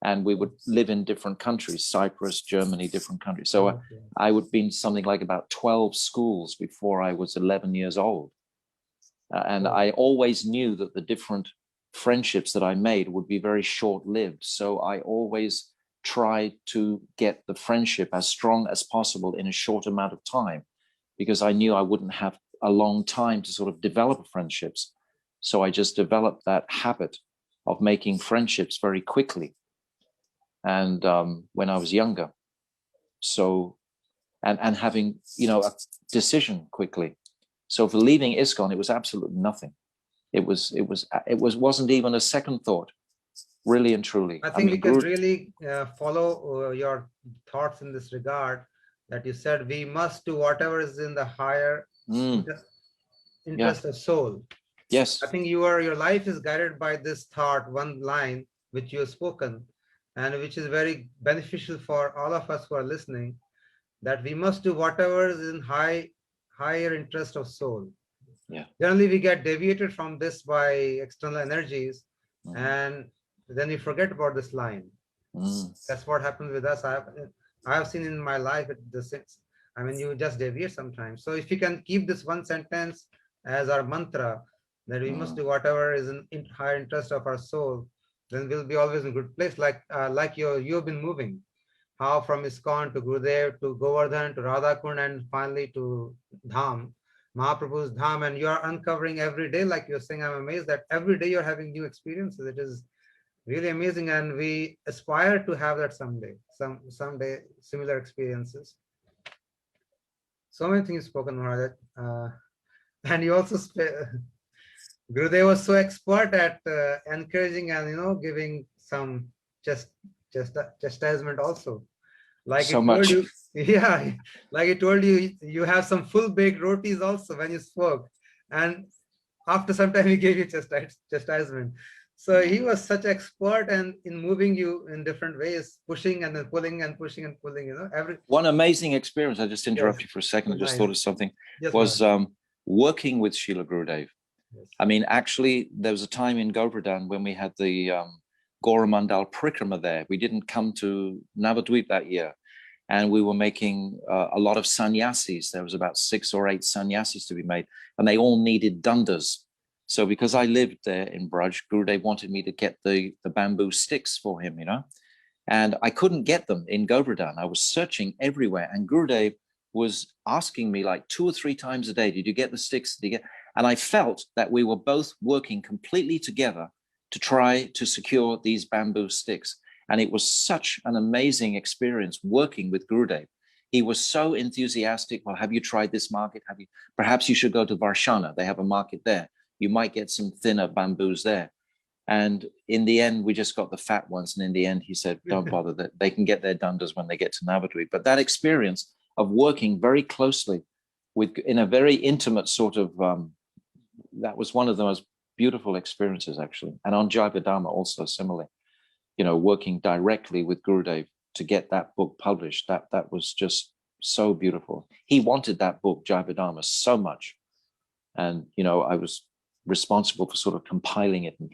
and we would live in different countries, Cyprus, Germany, different countries. So I would be in something like about 12 schools before I was 11 years old. And I always knew that the different friendships that I made would be very short-lived. So I always tried to get the friendship as strong as possible in a short amount of time, because I knew I wouldn't have a long time to sort of develop friendships. So I just developed that habit of making friendships very quickly. And when I was younger, so and having, you know, a decision quickly. So for leaving ISKCON, it was absolutely nothing. It wasn't even a second thought, really and truly. I think we can really follow your thoughts in this regard, that you said we must do whatever is in the higher interest of soul. Yes. I think your life is guided by this thought, one line which you have spoken, and which is very beneficial for all of us who are listening, that we must do whatever is in higher interest of soul. Yeah. Generally, we get deviated from this by external energies, and then we forget about this line. That's what happens with us. I have seen in my life the sense. I mean, you just deviate sometimes. So if you can keep this one sentence as our mantra, that we must do whatever is in higher interest of our soul, then we'll be always in a good place. Like you've been moving, how from ISKCON to Gurudev to Govardhan to Radhakund and finally to Dham, Mahaprabhu's Dham, and you are uncovering every day, like you're saying. I'm amazed that every day you're having new experiences. It is really amazing, and we aspire to have that someday, someday similar experiences. So many things spoken, Maharaja. And you also Gurudev was so expert at encouraging and giving some chastisement also. Like so he much. told you, yeah, like he told you, you have some full baked rotis also when you spoke, and after some time he gave you chastisement. So he was such expert and in moving you in different ways, pushing and then pulling and pushing and pulling. One amazing experience. I just interrupt you for a second. I just thought of something. Was working with Srila Gurudev. Yes. I mean, actually, there was a time in Govardhan when we had the Goramandal Prikrama there. We didn't come to Navadvip that year, and we were making a lot of sannyasis. There was about 6 or 8 sannyasis to be made, and they all needed dandas. So because I lived there in Braj, Gurudev wanted me to get the bamboo sticks for him, and I couldn't get them in Govardhan. I was searching everywhere, and Gurudev was asking me like 2 or 3 times a day, did you get the sticks? Did you get? And I felt that we were both working completely together to try to secure these bamboo sticks. And it was such an amazing experience working with Gurudev. He was so enthusiastic. Well, have you tried this market? Perhaps you should go to Varshana. They have a market there. You might get some thinner bamboos there. And in the end, we just got the fat ones. And in the end, he said, don't bother, that they can get their dandas when they get to Navadvip. But that experience of working very closely in a very intimate sort of, that was one of the most beautiful experiences, actually. And on Jivadharma also similarly, working directly with Gurudev to get that book published, that was just so beautiful. He wanted that book, Jivadharma, so much. And, I was responsible for sort of compiling it and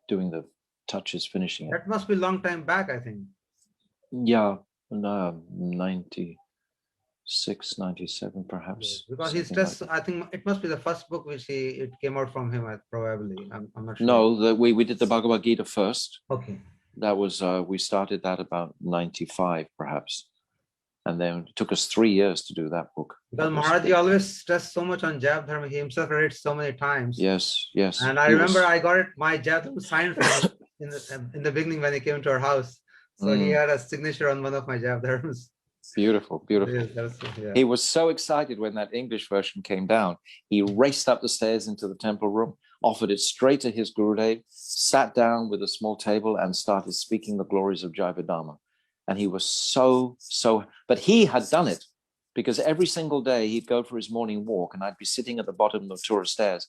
doing the touches, finishing it. That must be a long time back, I think. Yeah, 96, 97 perhaps. Yeah, because he stressed, I think it must be the first book which it came out from him, probably. I'm not sure. No, we did the Bhagavad-Gita first. Okay. That was, we started that about 95 perhaps. And then it took us 3 years to do that book. Because Maharaji always stressed so much on Jap Dharma. He himself read it so many times. Yes. And I remember I got my Jap Dharma signed from him in the beginning when he came to our house. So he had a signature on one of my Jap Dharmas. Beautiful. Yes, yeah. He was so excited when that English version came down. He raced up the stairs into the temple room, offered it straight to his Gurudev, sat down with a small table and started speaking the glories of Jivadharma. And he was so, but he had done it because every single day he'd go for his morning walk and I'd be sitting at the bottom of the tourist stairs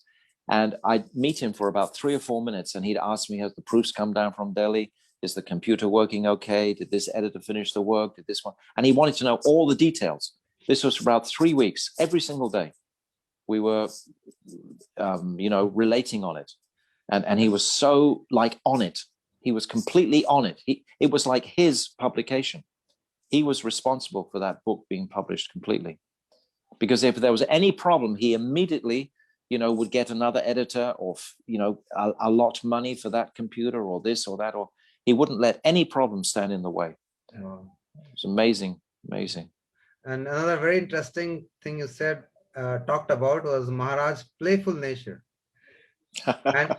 and I'd meet him for about 3 or 4 minutes and he'd ask me, has the proofs come down from Delhi? Is the computer working okay? Did this editor finish the work? Did this one? And he wanted to know all the details. This was for about 3 weeks, every single day. We were, relating on it. And he was so on it. He was completely on it. It was like his publication. He was responsible for that book being published completely. Because if there was any problem, he immediately, would get another editor or, allot money for that computer or this or that, or he wouldn't let any problem stand in the way. Wow. It's amazing. And another very interesting thing you said, talked about was Maharaj's playful nature. And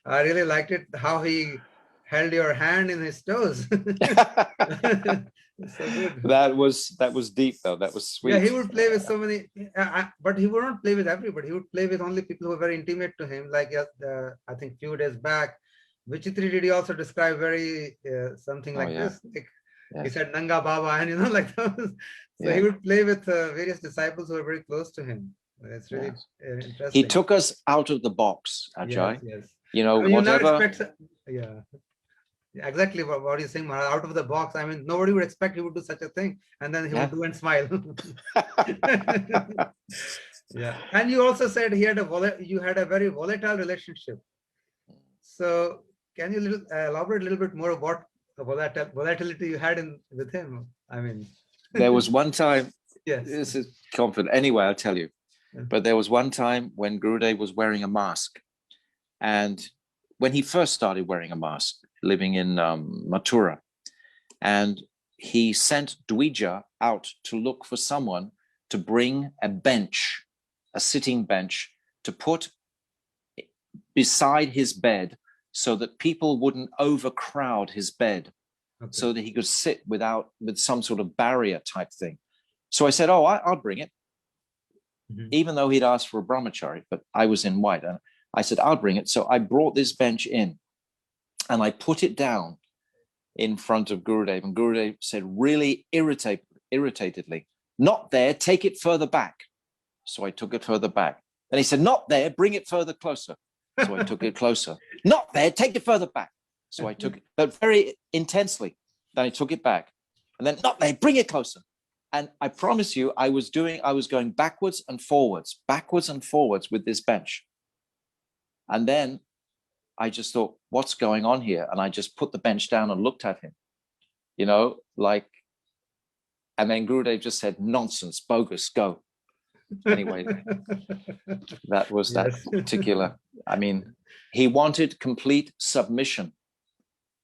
I really liked it, how he held your hand in his toes. So good. That was deep though. That was sweet. Yeah, he would play with so many, but he wouldn't play with everybody. He would play with only people who were very intimate to him. Like I think few days back, Vichitri did he also describe very something like this. Like, he said Nanga Baba, and like those. So he would play with various disciples who were very close to him. It's really interesting. He took us out of the box, Ajay. Yes. Whatever. Exactly what he's saying, Maharaj, out of the box. I mean, nobody would expect he would do such a thing, and then he would do and smile. And you also said you had a very volatile relationship. So can you elaborate a little bit more about the volatility you had with him? I mean, there was one time. Yes. This is confident. Anyway, I'll tell you. But there was one time when Gurudev was wearing a mask. And when he first started wearing a mask, living in Mathura, and he sent Dwija out to look for someone to bring a bench, a sitting bench, to put beside his bed so that people wouldn't overcrowd his bed, so that he could sit with some sort of barrier type thing. So I said, oh, I'll bring it. Even though he'd asked for a brahmachari, but I was in white. And I said, I'll bring it. So I brought this bench in and I put it down in front of Gurudev. And Gurudev said really irritatedly, not there, take it further back. So I took it further back. And he said, not there, bring it further closer. So I took it closer. Not there, take it further back. So I took it, but very intensely. Then I took it back. And then, not there, bring it closer. And I promise you, I was going backwards and forwards with this bench. And then I just thought, what's going on here? And I just put the bench down and looked at him, and then Gurudev just said, nonsense, bogus, go. Anyway, that was that particular, he wanted complete submission.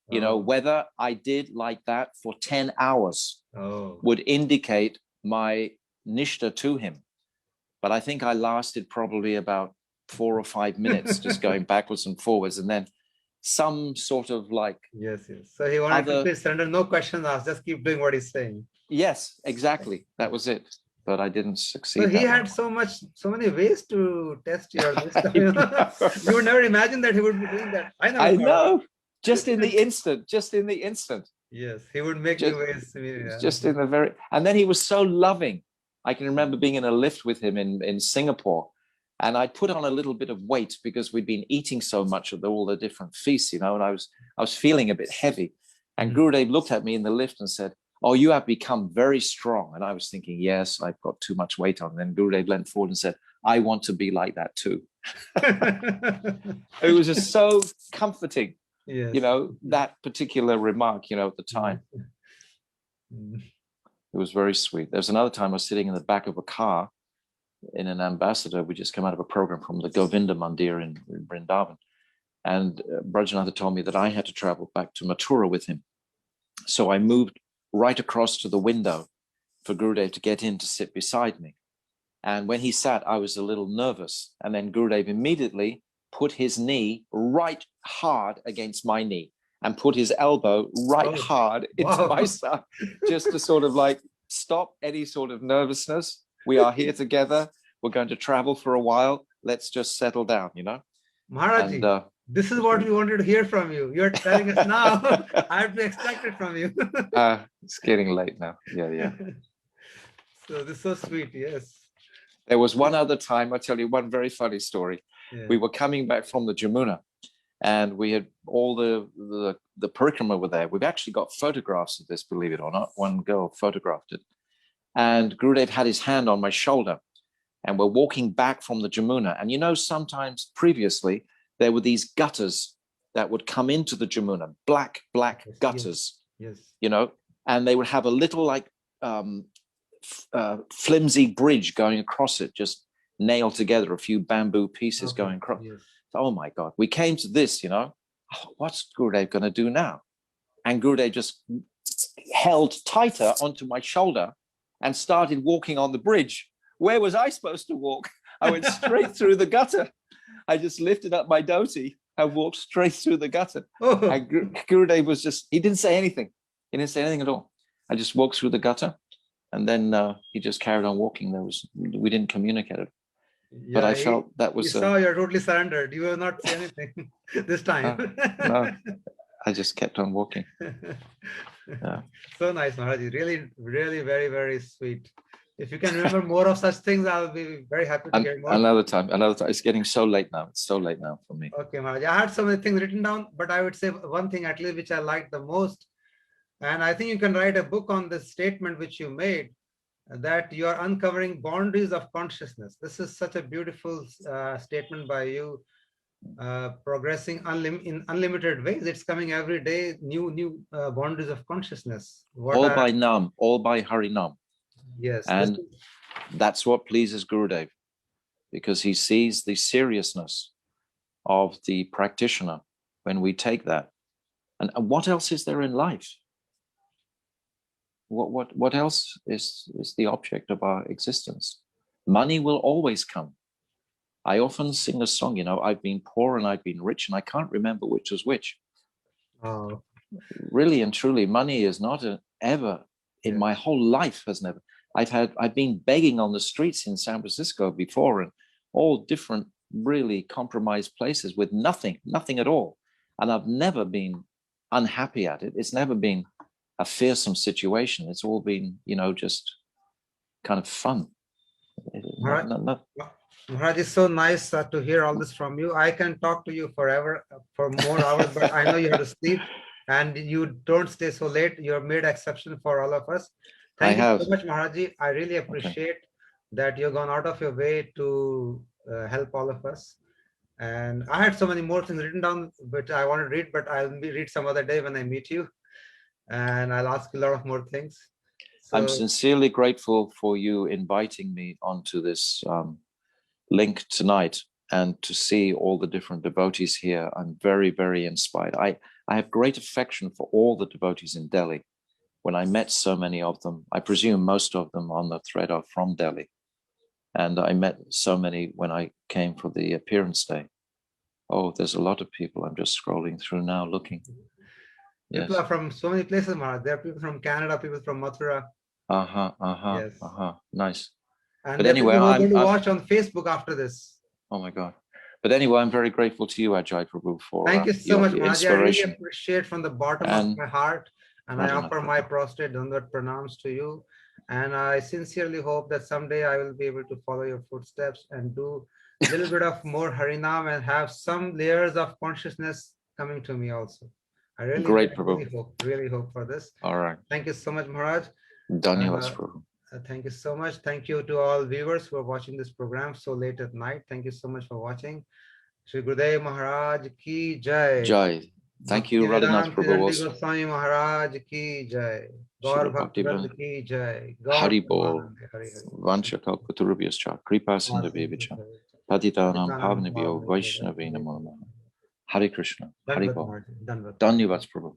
Whether I did like that for 10 hours would indicate my nishta to him. But I think I lasted probably about 4 or 5 minutes, just going backwards and forwards. And then some sort of Yes. So he wanted to surrender, no questions asked, just keep doing what he's saying. Yes, exactly. That was it. But I didn't succeed. So he had so many ways to test your wisdom. You would never imagine that he would be doing that. I know. Just in the instant. Yes, he would make you ways. Just in the very, and then he was so loving. I can remember being in a lift with him in Singapore, and I put on a little bit of weight because we'd been eating so much of all the different feasts, and I was feeling a bit heavy. And Gurudev looked at me in the lift and said, oh, you have become very strong. And I was thinking, yes, I've got too much weight on. And then Gurudev leant forward and said, I want to be like that too. It was just so comforting. Yes. That particular remark, at the time. It was very sweet. There was another time I was sitting in the back of a car in an ambassador. We just come out of a program from the Govinda Mandir in Vrindavan. And Brajanatha told me that I had to travel back to Mathura with him. So I moved right across to the window for Gurudev to get in to sit beside me. And when he sat, I was a little nervous. And then Gurudev immediately put his knee right hard against my knee and put his elbow right hard into my side, just to sort of stop any sort of nervousness. We are here together. We're going to travel for a while. Let's just settle down, Maharaji, this is what we wanted to hear from you. You're telling us now. I have to expect it from you. It's getting late now. Yeah. So this is so sweet. Yes. There was one other time, I'll tell you one very funny story. Yeah. We were coming back from the Jamuna, and we had all the parikrama were there. We've actually got photographs of this, believe it or not. One girl photographed it. And Gurudev had his hand on my shoulder, and we're walking back from the Jamuna. And sometimes previously, there were these gutters that would come into the Jamuna, black gutters, yes. And they would have a little flimsy bridge going across it, just nailed together, a few bamboo pieces going across. Yes. Oh my God, we came to this, what's Gurudev going to do now? And Gurudev just held tighter onto my shoulder and started walking on the bridge. Where was I supposed to walk? I went straight through the gutter. I just lifted up my dhoti and walked straight through the gutter. And Gurudev was he didn't say anything. He didn't say anything at all. I just walked through the gutter, and then he just carried on walking. We didn't communicate it. Yeah, but I felt that was... You saw you're totally surrendered. You will not say anything this time. No, I just kept on walking. Yeah. So nice, Maharaji. Really, really very, very sweet. If you can remember more of such things, I'll be very happy to hear more. Another time. It's getting so late now. It's so late now for me. Okay, Maharaji. I had so many things written down, but I would say one thing at least which I liked the most. And I think you can write a book on this statement which you made, that you are uncovering boundaries of consciousness. This is such a beautiful statement by you, progressing in unlimited ways. It's coming every day, new boundaries of consciousness. By Nam, all by Harinam. Yes. And that's what pleases Gurudev. because he sees the seriousness of the practitioner when we take that. And what else is there in life? What else is the object of our existence? Money will always come. I often sing a song, you know, I've been poor and I've been rich, and I can't remember which was which. Oh. Really and truly, money is not ever in my whole life has never. I've been begging on the streets in San Francisco before, and all different really compromised places with nothing at all. And I've never been unhappy at it. It's never been a fearsome situation. It's all been, you know, just kind of fun. Maharaj, it's so nice to hear all this from you. I can talk to you forever for more hours, but I know you have to sleep and you don't stay so late. You've made exception for all of us. Thank you so much, Maharaj. I really appreciate that you've gone out of your way to help all of us. And I had so many more things written down, but I want to read, but I'll read some other day when I meet you. And I'll ask you a lot of more things. So, I'm sincerely grateful for you inviting me onto this link tonight and to see all the different devotees here. I'm very, very inspired. I have great affection for all the devotees in Delhi. When I met so many of them, I presume most of them on the thread are from Delhi. And I met so many when I came for the appearance day. Oh, there's a lot of people. I'm just scrolling through now, looking. People are from so many places, Maharaj. There are people from Canada, people from Mathura. Yes. Nice. And but anyway, I'm going to watch on Facebook after this. Oh my God. But anyway, I'm very grateful to you, Ajay Prabhu, for thank you so much, Maharaj. I really appreciate from the bottom of my heart. And I offer my prostrate Dandavat pranams to you. And I sincerely hope that someday I will be able to follow your footsteps and do a little bit of more Harinam and have some layers of consciousness coming to me also. I really hope for this. All right. Thank you so much, Maharaj. Dhanyavad, Prabhu. Thank you so much. Thank you to all viewers who are watching this program so late at night. Thank you so much for watching. Shri Gurudeva Maharaj ki jai. Jai. Thank you, Radhanath Prabhu. Tridandi Gosvami Maharaj ki jai. Gaur Bhakti ki jai. Hari Bol. Vancha Kalpaturubhyascha. Kripa Sindhavevicha. Patitanam Pavanabhyo Vaishnavena Mama. Hare Krishna. Hari Bol. Dhanyavad, Prabhu.